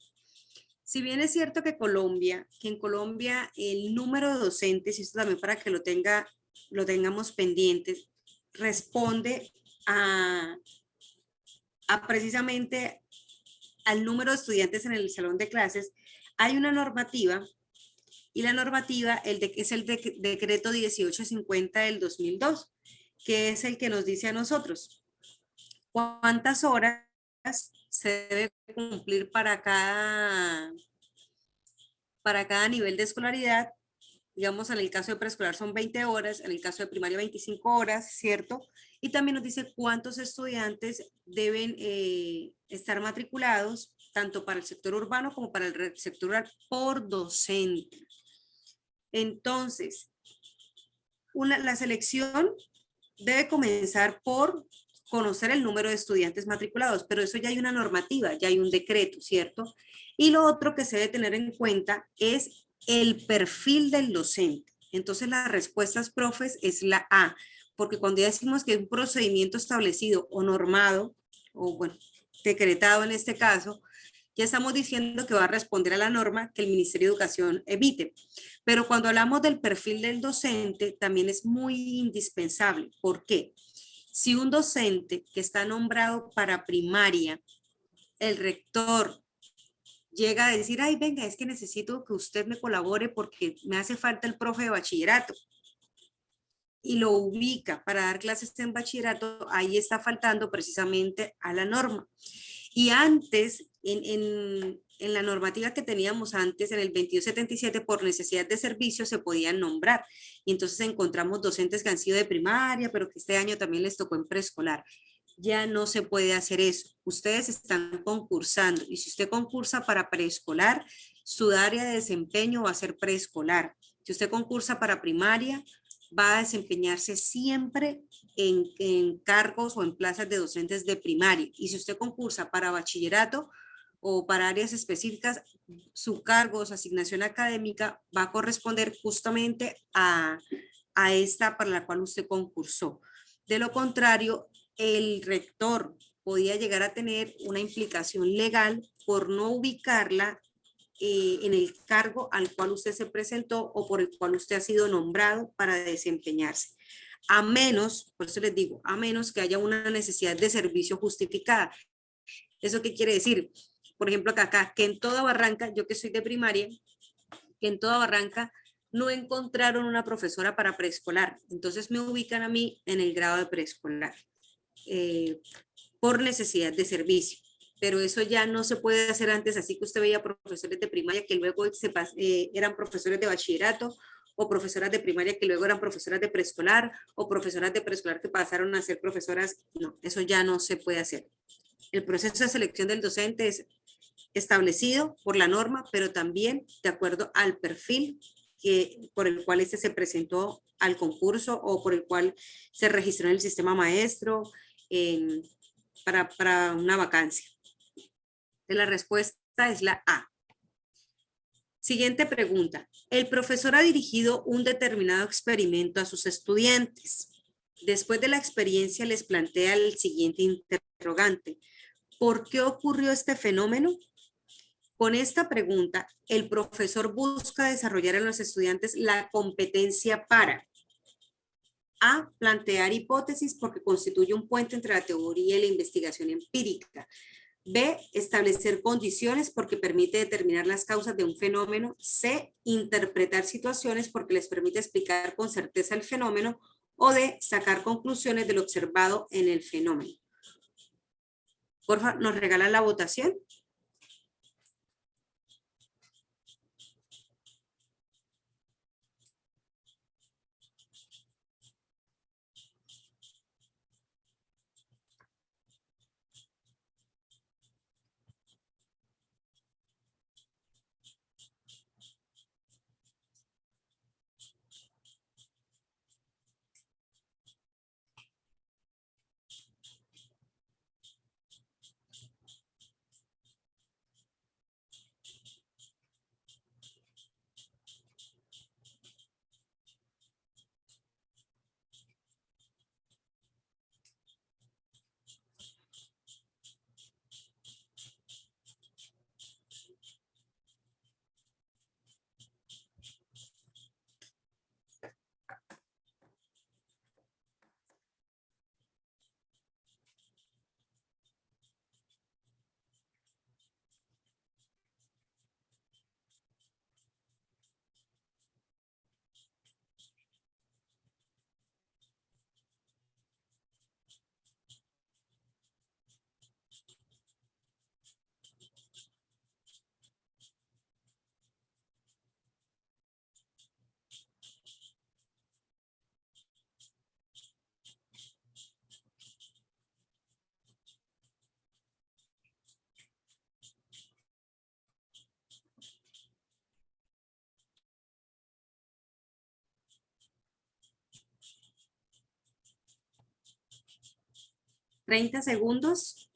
Si bien es cierto que en Colombia el número de docentes, y esto también para que lo tengamos pendientes, responde a precisamente al número de estudiantes en el salón de clases, hay una normativa. Y la normativa es el decreto 1850 del 2002, que es el que nos dice a nosotros cuántas horas se debe cumplir para cada nivel de escolaridad. Digamos, en el caso de preescolar son 20 horas, en el caso de primaria 25 horas, ¿cierto? Y también nos dice cuántos estudiantes deben estar matriculados, tanto para el sector urbano como para el sector rural, por docente. Entonces, la selección debe comenzar por conocer el número de estudiantes matriculados, pero eso ya hay una normativa, ya hay un decreto, ¿cierto? Y lo otro que se debe tener en cuenta es el perfil del docente. Entonces, las respuestas, profes, es la A, porque cuando ya decimos que es un procedimiento establecido o normado, o bueno, decretado en este caso, ya estamos diciendo que va a responder a la norma que el Ministerio de Educación emite. Pero cuando hablamos del perfil del docente, también es muy indispensable. ¿Por qué? Si un docente que está nombrado para primaria, el rector llega a decir, ay, venga, es que necesito que usted me colabore porque me hace falta el profe de bachillerato, y lo ubica para dar clases en bachillerato, ahí está faltando precisamente a la norma. Y antes, en la normativa que teníamos antes, en el 2277, por necesidad de servicio se podían nombrar. Y entonces encontramos docentes que han sido de primaria, pero que este año también les tocó en preescolar. Ya no se puede hacer eso. Ustedes están concursando. Y si usted concursa para preescolar, su área de desempeño va a ser preescolar. Si usted concursa para primaria, va a desempeñarse siempre en cargos o en plazas de docentes de primaria. Y si usted concursa para bachillerato, o para áreas específicas, su cargo o su asignación académica va a corresponder justamente a esta para la cual usted concursó. De lo contrario, el rector podía llegar a tener una implicación legal por no ubicarla en el cargo al cual usted se presentó o por el cual usted ha sido nombrado para desempeñarse. A menos, por eso les digo, a menos que haya una necesidad de servicio justificada. ¿Eso qué quiere decir? Por ejemplo, acá, que en toda Barranca, yo que soy de primaria, que en toda Barranca no encontraron una profesora para preescolar. Entonces me ubican a mí en el grado de preescolar por necesidad de servicio. Pero eso ya no se puede hacer antes, así que usted veía profesores de primaria que luego eran profesores de bachillerato, o profesoras de primaria que luego eran profesoras de preescolar, o profesoras de preescolar que pasaron a ser profesoras. No, eso ya no se puede hacer. El proceso de selección del docente es establecido por la norma, pero también de acuerdo al perfil por el cual este se presentó al concurso o por el cual se registró en el sistema maestro para una vacancia. La respuesta es la A. Siguiente pregunta. El profesor ha dirigido un determinado experimento a sus estudiantes. Después de la experiencia les plantea el siguiente interrogante. ¿Por qué ocurrió este fenómeno? Con esta pregunta, el profesor busca desarrollar en los estudiantes la competencia para A, plantear hipótesis porque constituye un puente entre la teoría y la investigación empírica. B, establecer condiciones porque permite determinar las causas de un fenómeno. C, interpretar situaciones porque les permite explicar con certeza el fenómeno. O D, sacar conclusiones de lo observado en el fenómeno. Por favor, ¿nos regalan la votación? ¿30 segundos?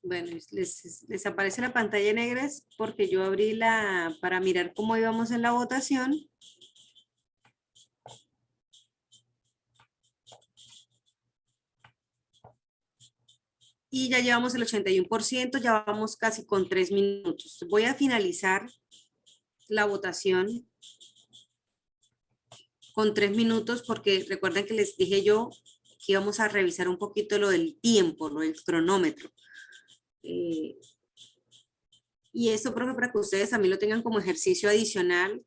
Bueno, les aparece la pantalla negra porque yo abrí para mirar cómo íbamos en la votación y ya llevamos el 81%, ya vamos casi con 3 minutos. Voy a finalizar la votación con 3 minutos porque recuerden que les dije yo que íbamos a revisar un poquito lo del tiempo, lo del cronómetro. Y esto, profe, para que ustedes también lo tengan como ejercicio adicional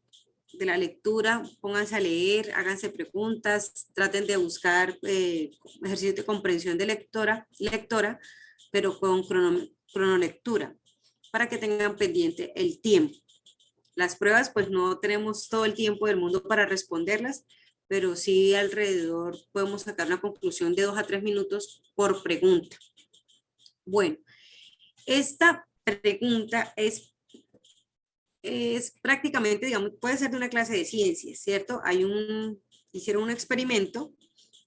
de la lectura, pónganse a leer, háganse preguntas, traten de buscar ejercicios de comprensión de lectora, pero con cronolectura, para que tengan pendiente el tiempo. Las pruebas, pues no tenemos todo el tiempo del mundo para responderlas, pero sí alrededor podemos sacar una conclusión de 2 a 3 minutos por pregunta. Bueno, esta pregunta es prácticamente, digamos, puede ser de una clase de ciencias, ¿cierto? Hicieron un experimento,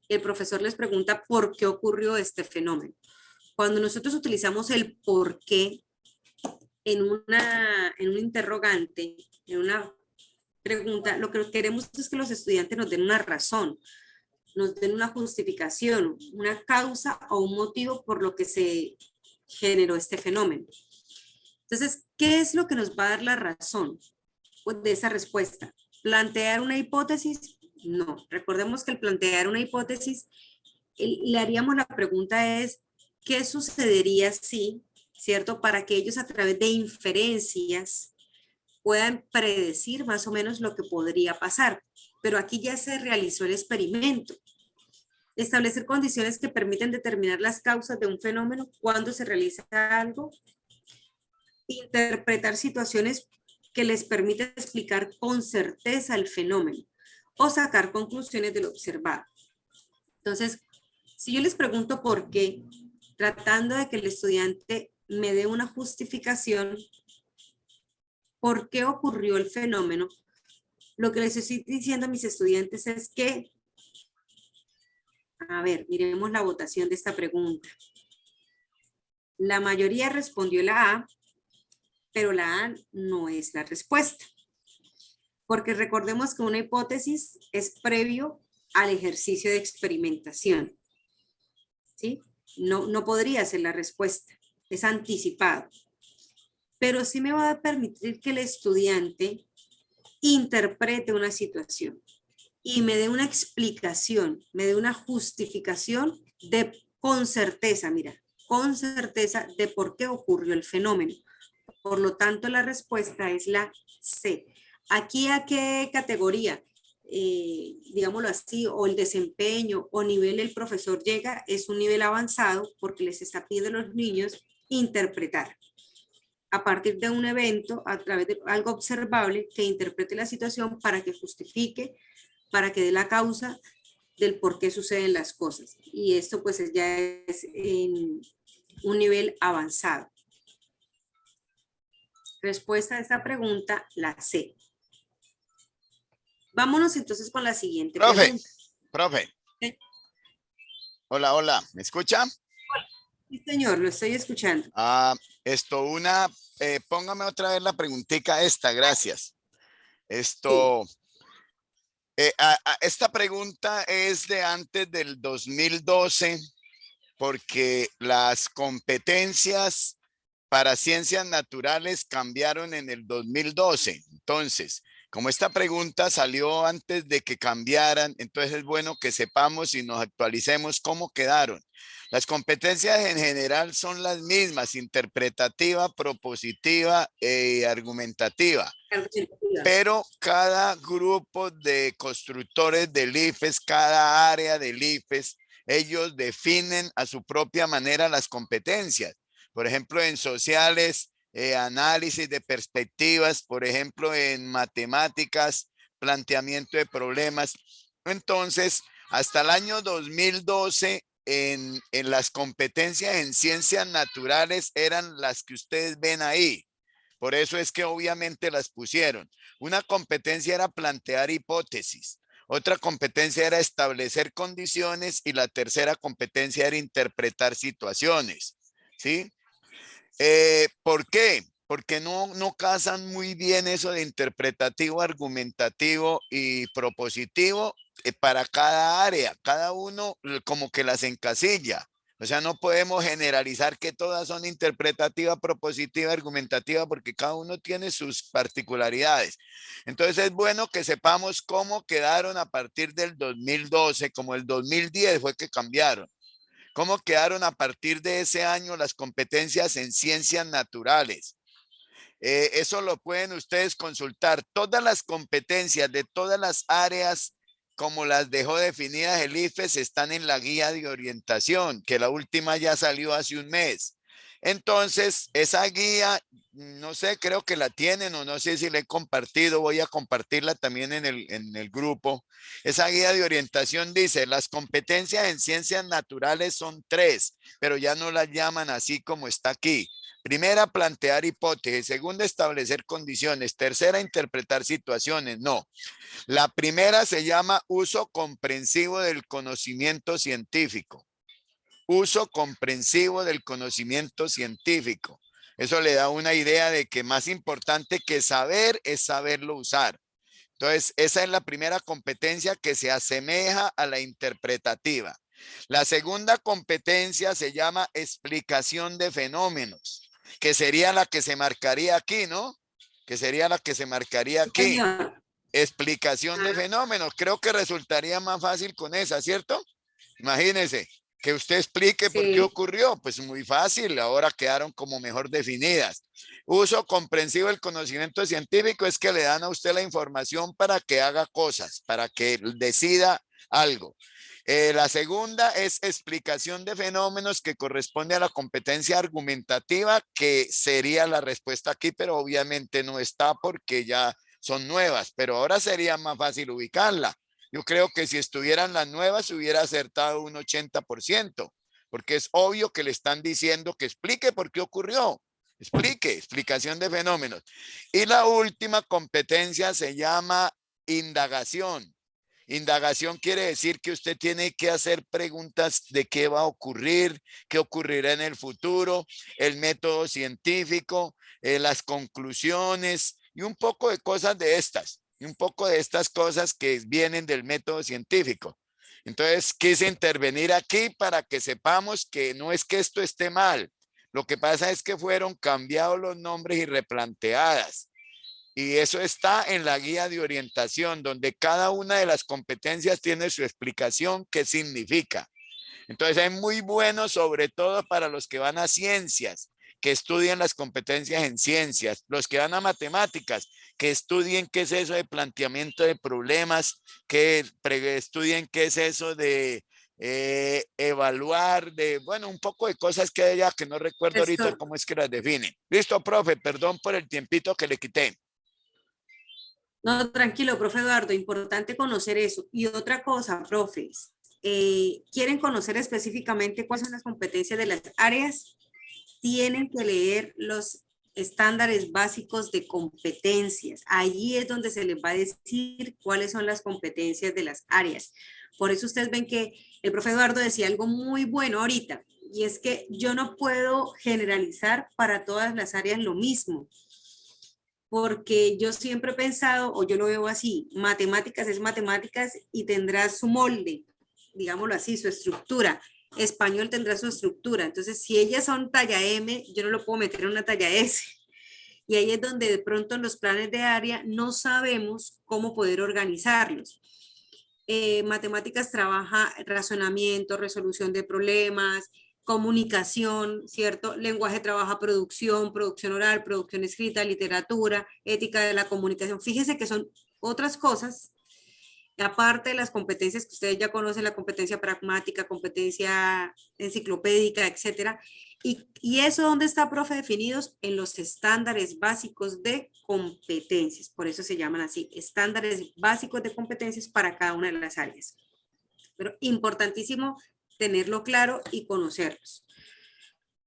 el profesor les pregunta por qué ocurrió este fenómeno. Cuando nosotros utilizamos el por qué en un interrogante, en una pregunta, lo que queremos es que los estudiantes nos den una razón, nos den una justificación, una causa o un motivo por lo que se generó este fenómeno. Entonces, ¿qué es lo que nos va a dar la razón de esa respuesta? ¿Plantear una hipótesis? No. Recordemos que el plantear una hipótesis, le haríamos la pregunta es, ¿qué sucedería si, cierto? Para que ellos a través de inferencias puedan predecir más o menos lo que podría pasar. Pero aquí ya se realizó el experimento. Establecer condiciones que permiten determinar las causas de un fenómeno cuando se realiza algo. Interpretar situaciones que les permiten explicar con certeza el fenómeno o sacar conclusiones de lo observado. Entonces, si yo les pregunto por qué, tratando de que el estudiante me dé una justificación, ¿por qué ocurrió el fenómeno? Lo que les estoy diciendo a mis estudiantes es que, a ver, miremos la votación de esta pregunta. La mayoría respondió la A, pero la A no es la respuesta. Porque recordemos que una hipótesis es previo al ejercicio de experimentación. ¿Sí? No podría ser la respuesta, es anticipado. Pero sí me va a permitir que el estudiante interprete una situación y me dé una explicación, me dé una justificación con certeza, mira, con certeza de por qué ocurrió el fenómeno. Por lo tanto, la respuesta es la C. ¿Aquí a qué categoría? Digámoslo así, o el desempeño o nivel el profesor llega, es un nivel avanzado porque les está pidiendo a los niños interpretar. A partir de un evento, a través de algo observable, que interprete la situación para que justifique, para que dé la causa del por qué suceden las cosas. Y esto pues ya es en un nivel avanzado. Respuesta a esta pregunta, la C. Vámonos entonces con la siguiente pregunta. Profe. ¿Sí? Hola, ¿me escucha? Sí, señor, lo estoy escuchando. Póngame otra vez la preguntita esta, gracias. Esta pregunta es de antes del 2012, porque las competencias para ciencias naturales cambiaron en el 2012. Entonces, como esta pregunta salió antes de que cambiaran, entonces es bueno que sepamos y nos actualicemos cómo quedaron. Las competencias en general son las mismas, interpretativa, propositiva y argumentativa. Pero cada grupo de constructores del IFES, cada área del IFES, ellos definen a su propia manera las competencias. Por ejemplo, en sociales, análisis de perspectivas, por ejemplo, en matemáticas, planteamiento de problemas. Entonces, hasta el año 2012, en las competencias en ciencias naturales eran las que ustedes ven ahí. Por eso es que obviamente las pusieron. Una competencia era plantear hipótesis. Otra competencia era establecer condiciones y la tercera competencia era interpretar situaciones. ¿Sí? ¿Por qué? Porque no casan muy bien eso de interpretativo, argumentativo y propositivo para cada área. Cada uno como que las encasilla. O sea, no podemos generalizar que todas son interpretativa, propositiva, argumentativa, porque cada uno tiene sus particularidades. Entonces es bueno que sepamos cómo quedaron a partir del 2012, como el 2010 fue que cambiaron. Cómo quedaron a partir de ese año las competencias en ciencias naturales. Eso lo pueden ustedes consultar. Todas las competencias de todas las áreas, como las dejó definidas el IFES, están en la guía de orientación, que la última ya salió hace un mes. Entonces, esa guía, no sé, creo que la tienen o no sé si la he compartido, voy a compartirla también en el grupo. Esa guía de orientación dice, las competencias en ciencias naturales son 3, pero ya no las llaman así como está aquí. Primera, plantear hipótesis. Segunda, establecer condiciones. Tercera, interpretar situaciones. No. La primera se llama uso comprensivo del conocimiento científico. Uso comprensivo del conocimiento científico. Eso le da una idea de que más importante que saber es saberlo usar. Entonces, esa es la primera competencia que se asemeja a la interpretativa. La segunda competencia se llama explicación de fenómenos, que sería la que se marcaría aquí, ¿no? Que sería la que se marcaría aquí. Explicación de fenómenos. Creo que resultaría más fácil con esa, ¿cierto? Imagínense que usted explique por qué ocurrió. Pues muy fácil, ahora quedaron como mejor definidas. Uso comprensivo del conocimiento científico es que le dan a usted la información para que haga cosas, para que decida algo. La segunda es explicación de fenómenos, que corresponde a la competencia argumentativa, que sería la respuesta aquí, pero obviamente no está porque ya son nuevas, pero ahora sería más fácil ubicarla. Yo creo que si estuvieran las nuevas hubiera acertado un 80%, porque es obvio que le están diciendo que explique por qué ocurrió. Explique, explicación de fenómenos. Y la última competencia se llama indagación. Indagación quiere decir que usted tiene que hacer preguntas de qué va a ocurrir, qué ocurrirá en el futuro, el método científico, las conclusiones y un poco de cosas de estas. Y un poco de estas cosas que vienen del método científico. Entonces quise intervenir aquí para que sepamos que no es que esto esté mal. Lo que pasa es que fueron cambiados los nombres y replanteadas. Y eso está en la guía de orientación, donde cada una de las competencias tiene su explicación, qué significa. Entonces es muy bueno, sobre todo para los que van a ciencias, que estudien las competencias en ciencias, los que van a matemáticas, que estudien qué es eso de planteamiento de problemas, que estudien qué es eso de evaluar, de, bueno, un poco de cosas que hay allá que no recuerdo ahorita cómo es que las definen. Listo, profe, perdón por el tiempito que le quité. No, tranquilo, profe Eduardo, importante conocer eso. Y otra cosa, profes, ¿quieren conocer específicamente cuáles son las competencias de las áreas? Tienen que leer los estándares básicos de competencias. Allí es donde se les va a decir cuáles son las competencias de las áreas. Por eso ustedes ven que el profe Eduardo decía algo muy bueno ahorita, y es que yo no puedo generalizar para todas las áreas lo mismo, porque yo siempre he pensado, o yo lo veo así, matemáticas es matemáticas y tendrá su molde, digámoslo así, su estructura. Español tendrá su estructura. Entonces, si ellas son talla M, yo no lo puedo meter en una talla S. Y ahí es donde de pronto en los planes de área no sabemos cómo poder organizarlos. Matemáticas trabaja razonamiento, resolución de problemas, comunicación, ¿cierto? Lenguaje trabaja producción, producción oral, producción escrita, literatura, ética de la comunicación. Fíjense que son otras cosas, aparte de las competencias que ustedes ya conocen, la competencia pragmática, competencia enciclopédica, etcétera. Y eso, ¿dónde está, profe? Definidos en los estándares básicos de competencias. Por eso se llaman así, estándares básicos de competencias para cada una de las áreas. Pero importantísimo tenerlo claro y conocerlos.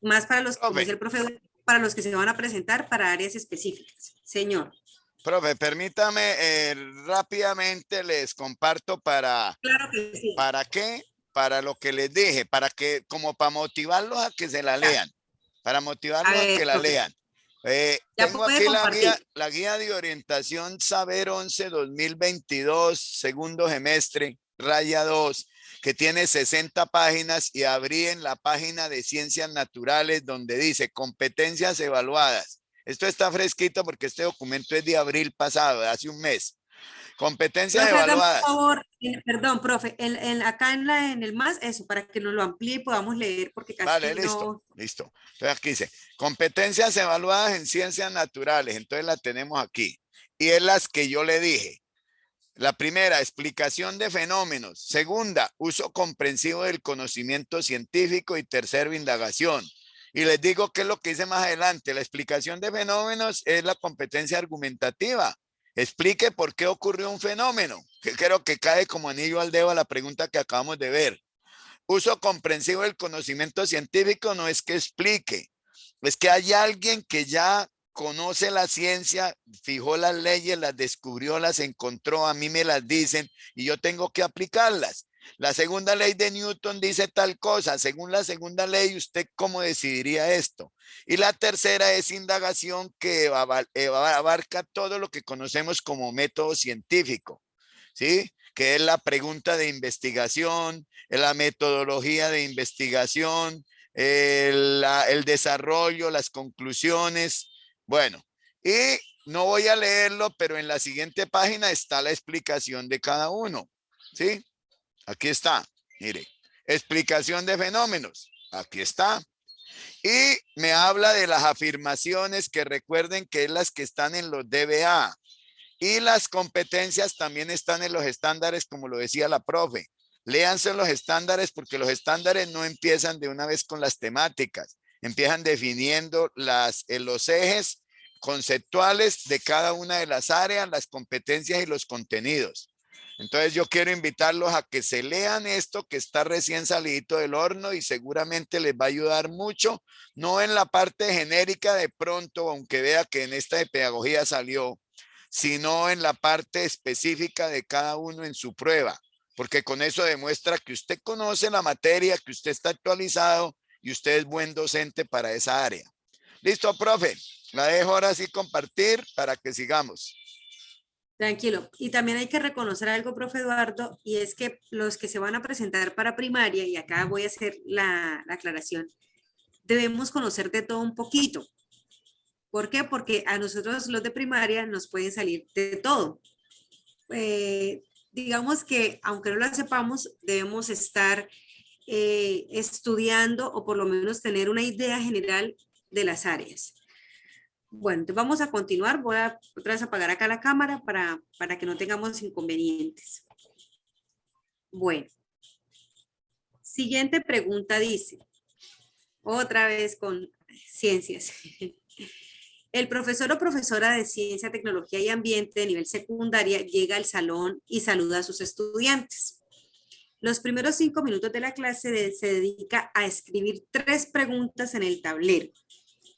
Más para los, como dice el profe, para los que se van a presentar para áreas específicas. Señor. Profe, permítame rápidamente les comparto para, claro que sí. ¿Para qué? Para lo que les dije, para que, como para motivarlos a que se la lean, para motivarlos a que la lean. Tengo aquí la guía de orientación Saber 11 2022, segundo semestre, raya 2, que tiene 60 páginas y abrí en la página de Ciencias Naturales donde dice competencias evaluadas. Esto está fresquito porque este documento es de abril pasado, de hace un mes. Competencias Profe, hágame un evaluadas. favor, perdón, profe, acá en el más, eso, para que nos lo amplíe y podamos leer, porque casi Vale, listo, no. listo. Entonces aquí dice, competencias evaluadas en ciencias naturales. Entonces la tenemos aquí. Y es las que yo le dije. La primera, explicación de fenómenos. Segunda, uso comprensivo del conocimiento científico. Y tercero, indagación. Y les digo qué es lo que dice más adelante. La explicación de fenómenos es la competencia argumentativa. Explique por qué ocurrió un fenómeno, que creo que cae como anillo al dedo a la pregunta que acabamos de ver. Uso comprensivo del conocimiento científico no es que explique, es que hay alguien que ya conoce la ciencia, fijó las leyes, las descubrió, las encontró, a mí me las dicen y yo tengo que aplicarlas. La segunda ley de Newton dice tal cosa. Según la segunda ley, ¿usted cómo decidiría esto? Y la tercera es indagación, que abarca todo lo que conocemos como método científico, ¿sí? Que es la pregunta de investigación, la metodología de investigación, el desarrollo, las conclusiones. Bueno, y no voy a leerlo, pero en la siguiente página está la explicación de cada uno, ¿sí? Aquí está, mire, explicación de fenómenos, aquí está. Y me habla de las afirmaciones, que recuerden que es las que están en los DBA. Y las competencias también están en los estándares, como lo decía la profe. Léanse los estándares, porque los estándares no empiezan de una vez con las temáticas. Empiezan definiendo los ejes conceptuales de cada una de las áreas, las competencias y los contenidos. Entonces yo quiero invitarlos a que se lean esto, que está recién salidito del horno y seguramente les va a ayudar mucho, no en la parte genérica de pronto, aunque vea que en esta de pedagogía salió, sino en la parte específica de cada uno en su prueba, porque con eso demuestra que usted conoce la materia, que usted está actualizado y usted es buen docente para esa área. Listo, profe, la dejo ahora sí compartir para que sigamos. Tranquilo. Y también hay que reconocer algo, profe Eduardo, y es que los que se van a presentar para primaria, y acá voy a hacer la aclaración, debemos conocer de todo un poquito. ¿Por qué? Porque a nosotros los de primaria nos pueden salir de todo. Digamos que aunque no lo sepamos, debemos estar estudiando o por lo menos tener una idea general de las áreas. Bueno, entonces vamos a continuar. Voy a otra vez apagar acá la cámara para que no tengamos inconvenientes. Bueno, siguiente pregunta dice, otra vez con ciencias. El profesor o profesora de ciencia, tecnología y ambiente de nivel secundaria llega al salón y saluda a sus estudiantes. Los primeros 5 minutos de la clase se dedica a escribir 3 preguntas en el tablero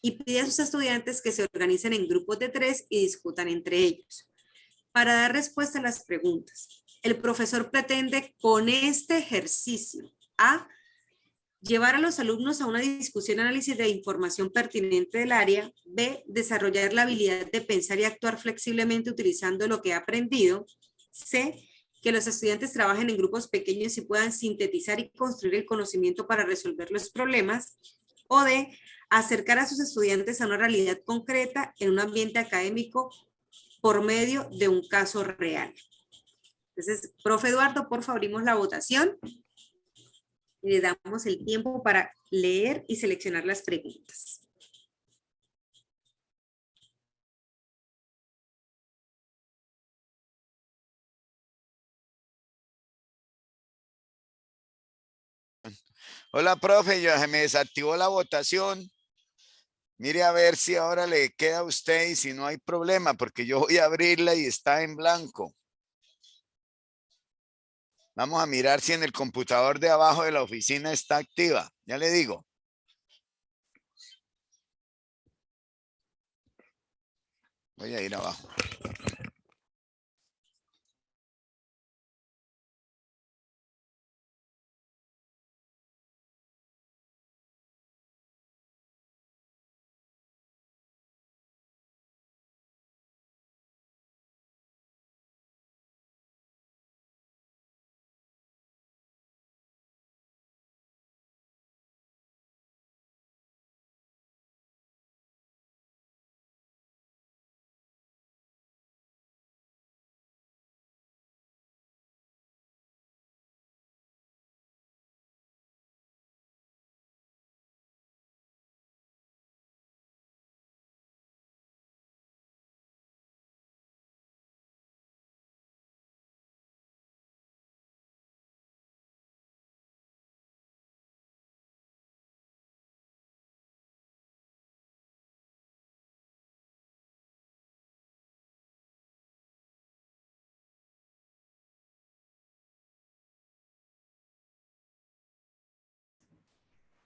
y pide a sus estudiantes que se organicen en grupos de 3 y discutan entre ellos. Para dar respuesta a las preguntas, el profesor pretende con este ejercicio a llevar a los alumnos a una discusión, análisis de información pertinente del área. B, desarrollar la habilidad de pensar y actuar flexiblemente utilizando lo que ha aprendido. C, que los estudiantes trabajen en grupos pequeños y puedan sintetizar y construir el conocimiento para resolver los problemas. O D, acercar a sus estudiantes a una realidad concreta en un ambiente académico por medio de un caso real. Entonces, profe Eduardo, por favor, abrimos la votación. Y le damos el tiempo para leer y seleccionar las preguntas. Hola, profe, ya se me desactivó la votación. Mire a ver si ahora le queda a usted y si no hay problema, porque yo voy a abrirla y está en blanco. Vamos a mirar si en el computador de abajo de la oficina está activa. Ya le digo. Voy a ir abajo.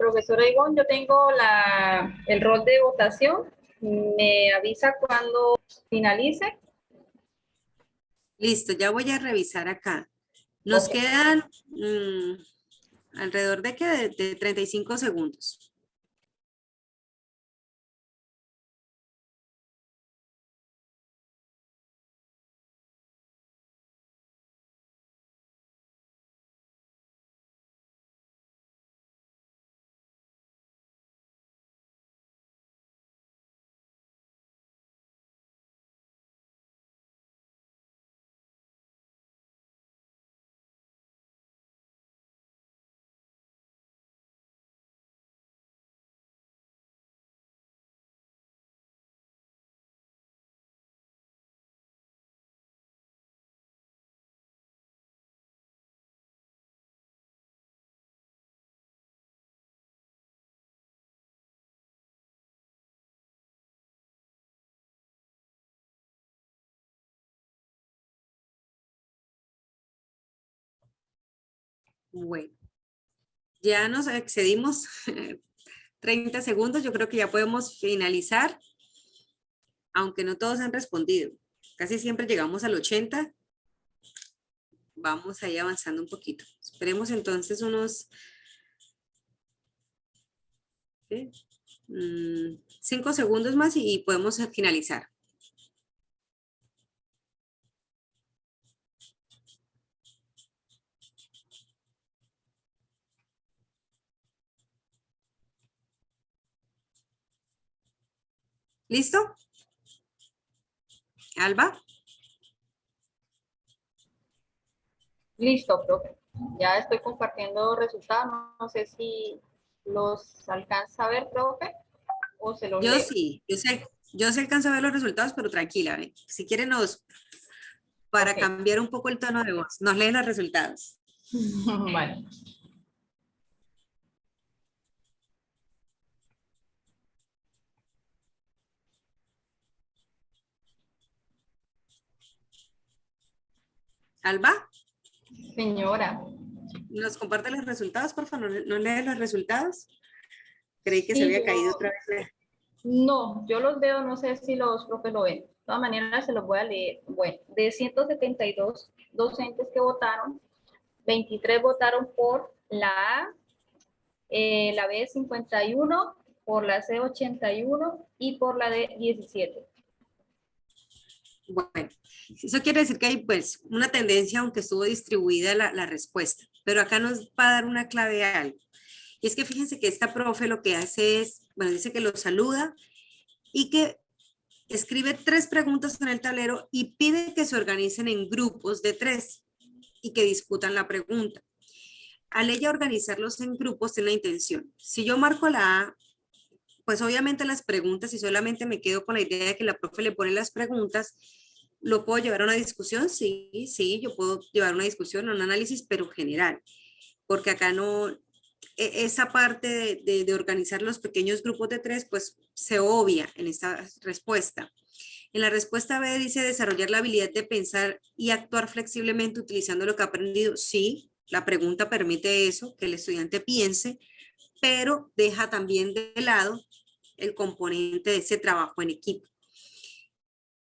Profesora Ivonne, yo tengo el rol de votación. ¿Me avisa cuando finalice? Listo, ya voy a revisar acá. Nos Ok. quedan alrededor de 35 segundos. Bueno, ya nos excedimos 30 segundos. Yo creo que ya podemos finalizar, aunque no todos han respondido. Casi siempre llegamos al 80. Vamos ahí avanzando un poquito. Esperemos entonces unos 5 segundos más y podemos finalizar. ¿Listo? Alba. Listo, profe. Ya estoy compartiendo resultados. No sé si los alcanza a ver, profe, o se los Yo leo. sí, yo sé alcanzo a ver los resultados, pero tranquila, ¿ve? Si quieren para Ok. cambiar un poco el tono de voz, nos leen los resultados. Vale. Alba, Señora. ¿nos comparte los resultados, por favor? ¿No lee los resultados? Creí que se Sí, había yo- caído otra vez. No, yo los veo, no sé si los profes lo ven. De todas maneras, se los voy a leer. Bueno, de 172 docentes que votaron, 23 votaron por la A, la B 51, por la C 81 y por la D 17. Bueno, eso quiere decir que hay pues una tendencia, aunque estuvo distribuida la respuesta, pero acá nos va a dar una clave a algo. Y es que fíjense que esta profe lo que hace es, bueno, dice que los saluda y que escribe 3 preguntas en el tablero y pide que se organicen en grupos de 3 y que discutan la pregunta. Al ella organizarlos en grupos tiene la intención. Si yo marco la A, pues obviamente las preguntas, si solamente me quedo con la idea de que la profe le pone las preguntas, ¿lo puedo llevar a una discusión? Sí, yo puedo llevar una discusión, un análisis, pero general, porque acá no, esa parte de organizar los pequeños grupos de 3, pues se obvia en esta respuesta. En la respuesta B dice desarrollar la habilidad de pensar y actuar flexiblemente utilizando lo que ha aprendido. Sí, la pregunta permite eso, que el estudiante piense, pero deja también de lado el componente de ese trabajo en equipo.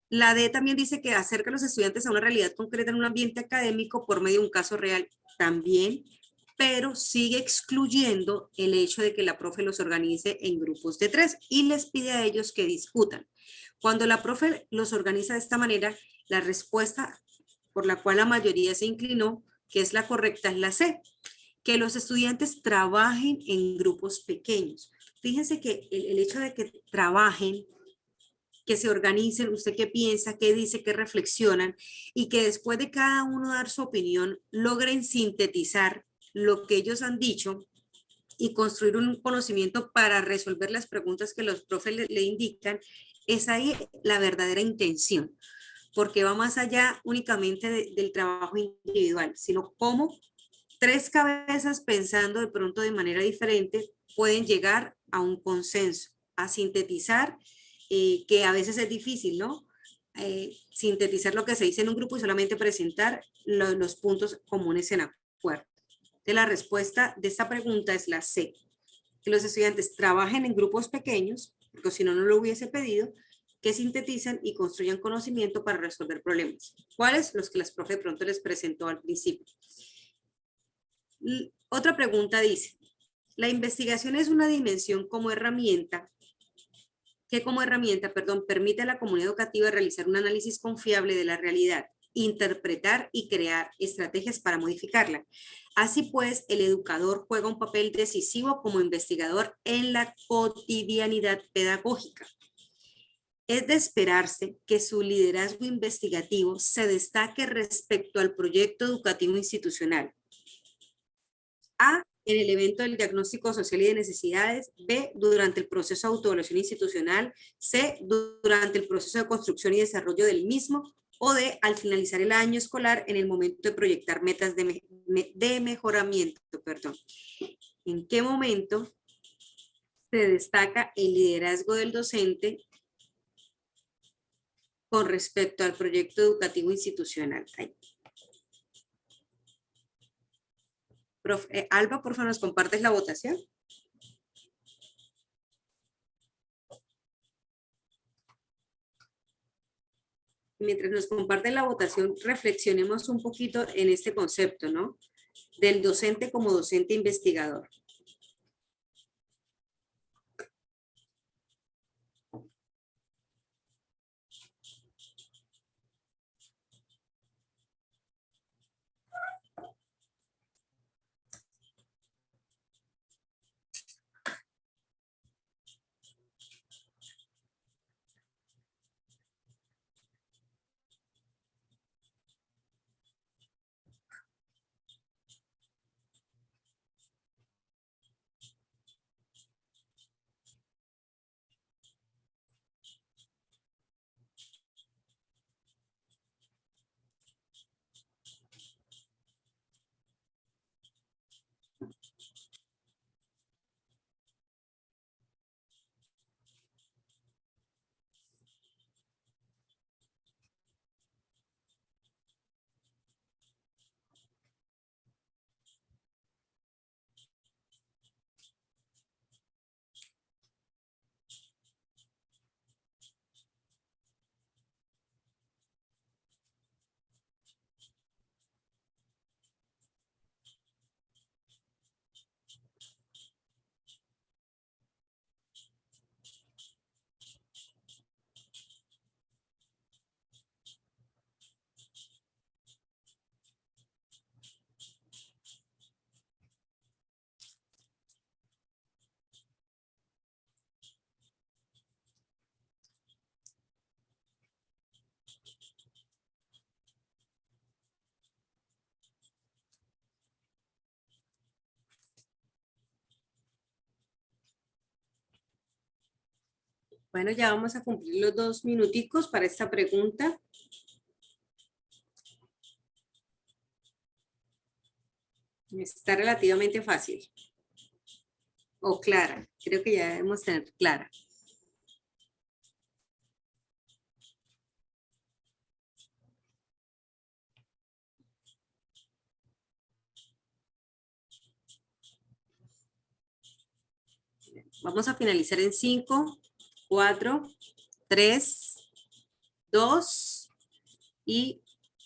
La D también dice que acerca a los estudiantes a una realidad concreta en un ambiente académico por medio de un caso real también, pero sigue excluyendo el hecho de que la profe los organice en grupos de 3 y les pide a ellos que discutan. Cuando la profe los organiza de esta manera, la respuesta por la cual la mayoría se inclinó, que es la correcta, es la C, que los estudiantes trabajen en grupos pequeños. Fíjense que el hecho de que trabajen, que se organicen, usted qué piensa, qué dice, qué reflexionan, y que después de cada uno dar su opinión, logren sintetizar lo que ellos han dicho y construir un conocimiento para resolver las preguntas que los profes le indican, es ahí la verdadera intención, porque va más allá únicamente del trabajo individual, sino cómo 3 cabezas pensando de pronto de manera diferente pueden llegar a un consenso, a sintetizar, que a veces es difícil, ¿no? Sintetizar lo que se dice en un grupo y solamente presentar los puntos comunes en acuerdo. De la respuesta de esta pregunta es la C. que los estudiantes trabajen en grupos pequeños, porque si no, no lo hubiese pedido, que sintetizan y construyan conocimiento para resolver problemas. ¿Cuáles? Los que las profe de pronto les presentó al principio. Otra pregunta dice, la investigación es una dimensión como herramienta, permite a la comunidad educativa realizar un análisis confiable de la realidad, interpretar y crear estrategias para modificarla. Así pues, el educador juega un papel decisivo como investigador en la cotidianidad pedagógica. Es de esperarse que su liderazgo investigativo se destaque respecto al proyecto educativo institucional. A, en el evento del diagnóstico social y de necesidades. B, durante el proceso de autoevaluación institucional. C, durante el proceso de construcción y desarrollo del mismo. O D, al finalizar el año escolar en el momento de proyectar metas de mejoramiento. ¿En qué momento se destaca el liderazgo del docente con respecto al proyecto educativo institucional? Alba, por favor, ¿nos compartes la votación? Mientras nos comparten la votación, reflexionemos un poquito en este concepto, ¿no? Del docente como docente investigador. Bueno, ya vamos a cumplir los 2 minuticos para esta pregunta. Está relativamente fácil. O clara. Creo que ya debemos tener clara. Vamos a finalizar en 5, 4, 3, 2 y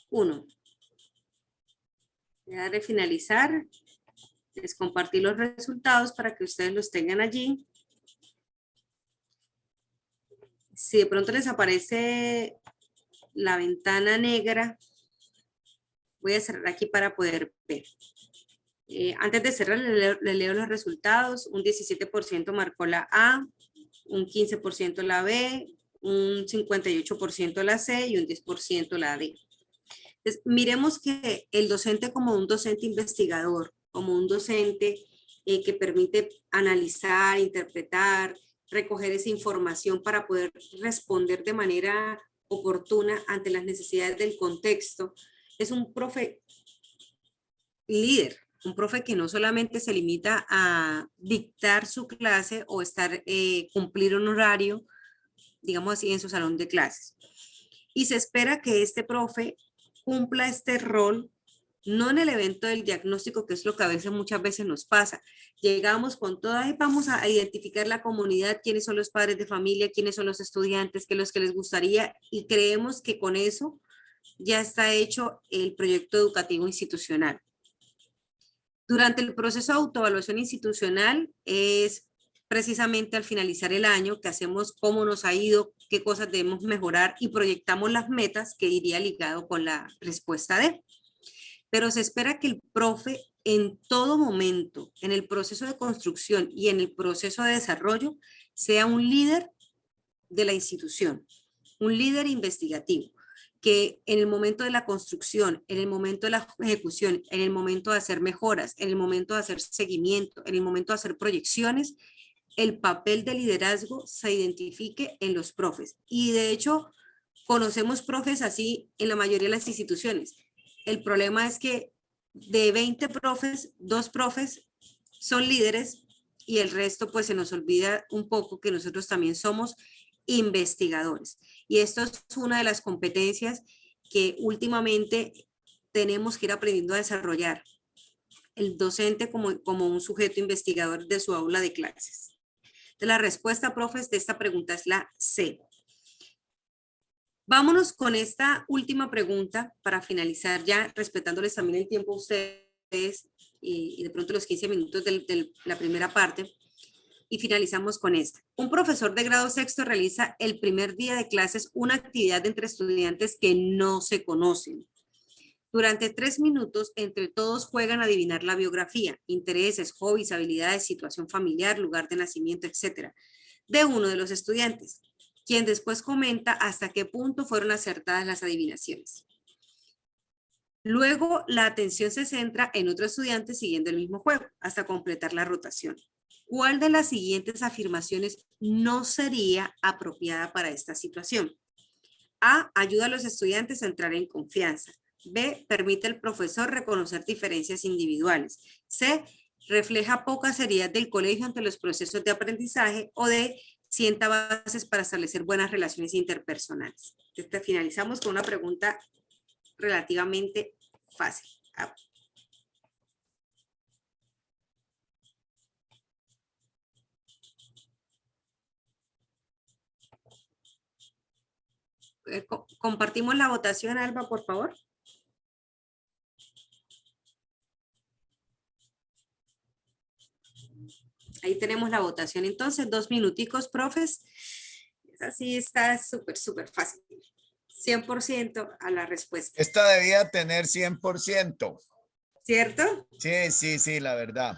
1. Voy a darle finalizar. Les compartí los resultados para que ustedes los tengan allí. Si de pronto les aparece la ventana negra, voy a cerrar aquí para poder ver. Antes de cerrar, les leo los resultados. Un 17% marcó la A, un 15% la B, un 58% la C y un 10% la D. Entonces, miremos que el docente como un docente investigador, como un docente que permite analizar, interpretar, recoger esa información para poder responder de manera oportuna ante las necesidades del contexto, es un profe líder. Un profe que no solamente se limita a dictar su clase o cumplir un horario, digamos así, en su salón de clases. Y se espera que este profe cumpla este rol no en el evento del diagnóstico, que es lo que a veces muchas veces nos pasa. Llegamos con toda y vamos a identificar la comunidad, quiénes son los padres de familia, quiénes son los estudiantes, qué es los que les gustaría, y creemos que con eso ya está hecho el proyecto educativo institucional. Durante el proceso de autoevaluación institucional es precisamente al finalizar el año que hacemos cómo nos ha ido, qué cosas debemos mejorar y proyectamos las metas, que iría ligado con la respuesta D. Pero se espera que el profe en todo momento, en el proceso de construcción y en el proceso de desarrollo, sea un líder de la institución, un líder investigativo, que en el momento de la construcción, en el momento de la ejecución, en el momento de hacer mejoras, en el momento de hacer seguimiento, en el momento de hacer proyecciones, el papel de liderazgo se identifique en los profes. Y de hecho, conocemos profes así en la mayoría de las instituciones. El problema es que de 20 profes, 2 profes son líderes y el resto pues se nos olvida un poco que nosotros también somos investigadores. Y esto es una de las competencias que últimamente tenemos que ir aprendiendo a desarrollar. El docente como un sujeto investigador de su aula de clases. Entonces, la respuesta, profes, de esta pregunta es la C. Vámonos con esta última pregunta para finalizar ya, respetándoles también el tiempo a ustedes y de pronto los 15 minutos de la primera parte. Y finalizamos con esta. Un profesor de grado sexto realiza el primer día de clases una actividad entre estudiantes que no se conocen. Durante 3 minutos, entre todos juegan a adivinar la biografía, intereses, hobbies, habilidades, situación familiar, lugar de nacimiento, etcétera, de uno de los estudiantes, quien después comenta hasta qué punto fueron acertadas las adivinaciones. Luego, la atención se centra en otro estudiante siguiendo el mismo juego, hasta completar la rotación. ¿Cuál de las siguientes afirmaciones no sería apropiada para esta situación? A. Ayuda a los estudiantes a entrar en confianza. B. Permite al profesor reconocer diferencias individuales. C. Refleja poca seriedad del colegio ante los procesos de aprendizaje. O D. Sienta bases para establecer buenas relaciones interpersonales. Finalizamos con una pregunta relativamente fácil. Compartimos la votación, Alba, por favor. Ahí tenemos la votación. Entonces, 2 minuticos, profes. Así está súper fácil. 100% a la respuesta. Esta debía tener 100%. ¿Cierto? Sí, la verdad.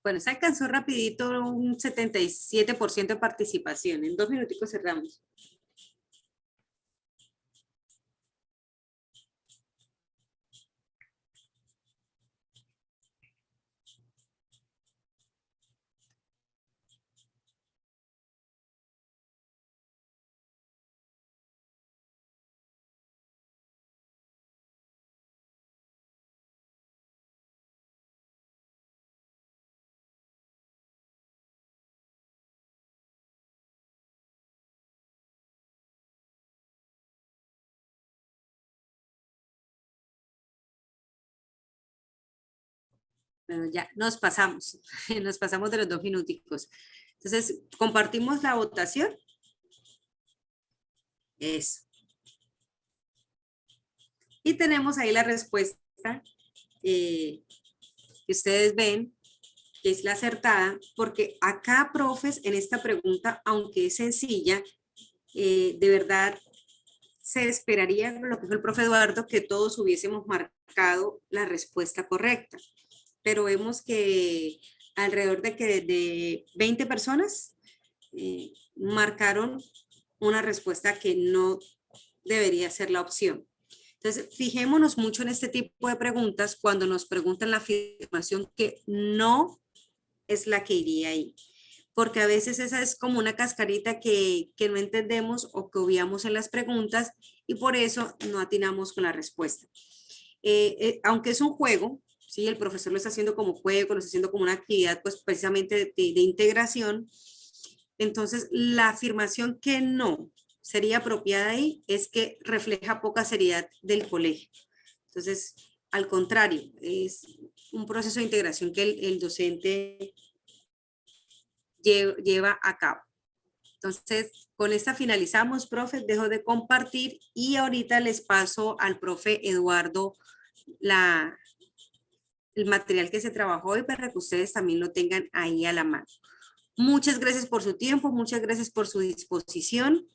Bueno, se alcanzó rapidito un 77% de participación. En 2 minuticos cerramos. Pero ya nos pasamos de los 2 minuticos. Entonces, compartimos la votación. Eso. Y tenemos ahí la respuesta que ustedes ven, que es la acertada, porque acá, profes, en esta pregunta, aunque es sencilla, de verdad se esperaría, lo que dijo el profe Eduardo, que todos hubiésemos marcado la respuesta correcta. Pero vemos que alrededor de 20 personas marcaron una respuesta que no debería ser la opción. Entonces, fijémonos mucho en este tipo de preguntas cuando nos preguntan la afirmación que no es la que iría ahí. Porque a veces esa es como una cascarita que no entendemos o que obviamos en las preguntas y por eso no atinamos con la respuesta. Aunque es un juego, ¿sí? El profesor lo está haciendo como juego, lo está haciendo como una actividad pues precisamente de integración. Entonces, la afirmación que no sería apropiada ahí es que refleja poca seriedad del colegio. Entonces, al contrario, es un proceso de integración que el docente lleva a cabo. Entonces, con esta finalizamos, profe, dejo de compartir y ahorita les paso al profe Eduardo el material que se trabajó hoy para que ustedes también lo tengan ahí a la mano. Muchas gracias por su tiempo, muchas gracias por su disposición.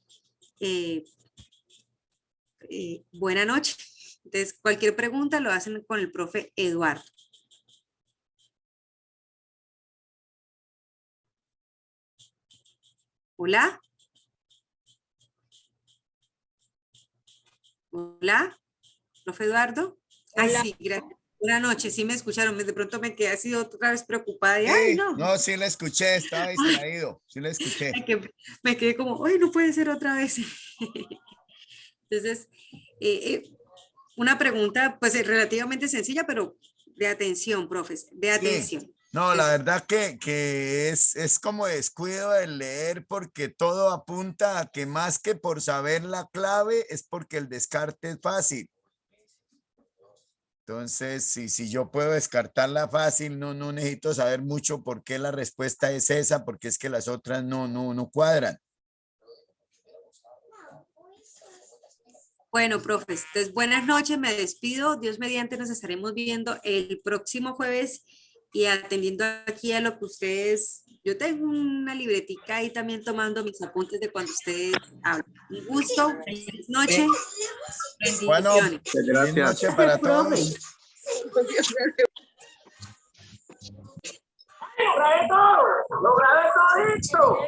Buena noche. Entonces, cualquier pregunta lo hacen con el profe Eduardo. Hola. Hola, profe Eduardo. Ay, Hola. sí, gracias. Buenas noches, sí me escucharon, de pronto me quedé así otra vez preocupada. Y, Sí, ay, no. no, sí la escuché, estaba distraído, sí la escuché. Ay, que me quedé como, ay, no puede ser otra vez. Entonces, una pregunta, pues relativamente sencilla, pero de atención, profes, de atención. No, la verdad que es como descuido el leer porque todo apunta a que más que por saber la clave es porque el descarte es fácil. Entonces, si yo puedo descartarla fácil, no necesito saber mucho por qué la respuesta es esa, porque es que las otras no cuadran. Bueno, profes, entonces buenas noches, me despido. Dios mediante nos estaremos viendo el próximo jueves y atendiendo aquí a lo que ustedes, yo tengo una libretica ahí también tomando mis apuntes de cuando ustedes hablan. Un gusto, feliz noche, Bueno, bendiciones. feliz noche para todos. ¡Lo grabé todo! ¡Lo grabé todito!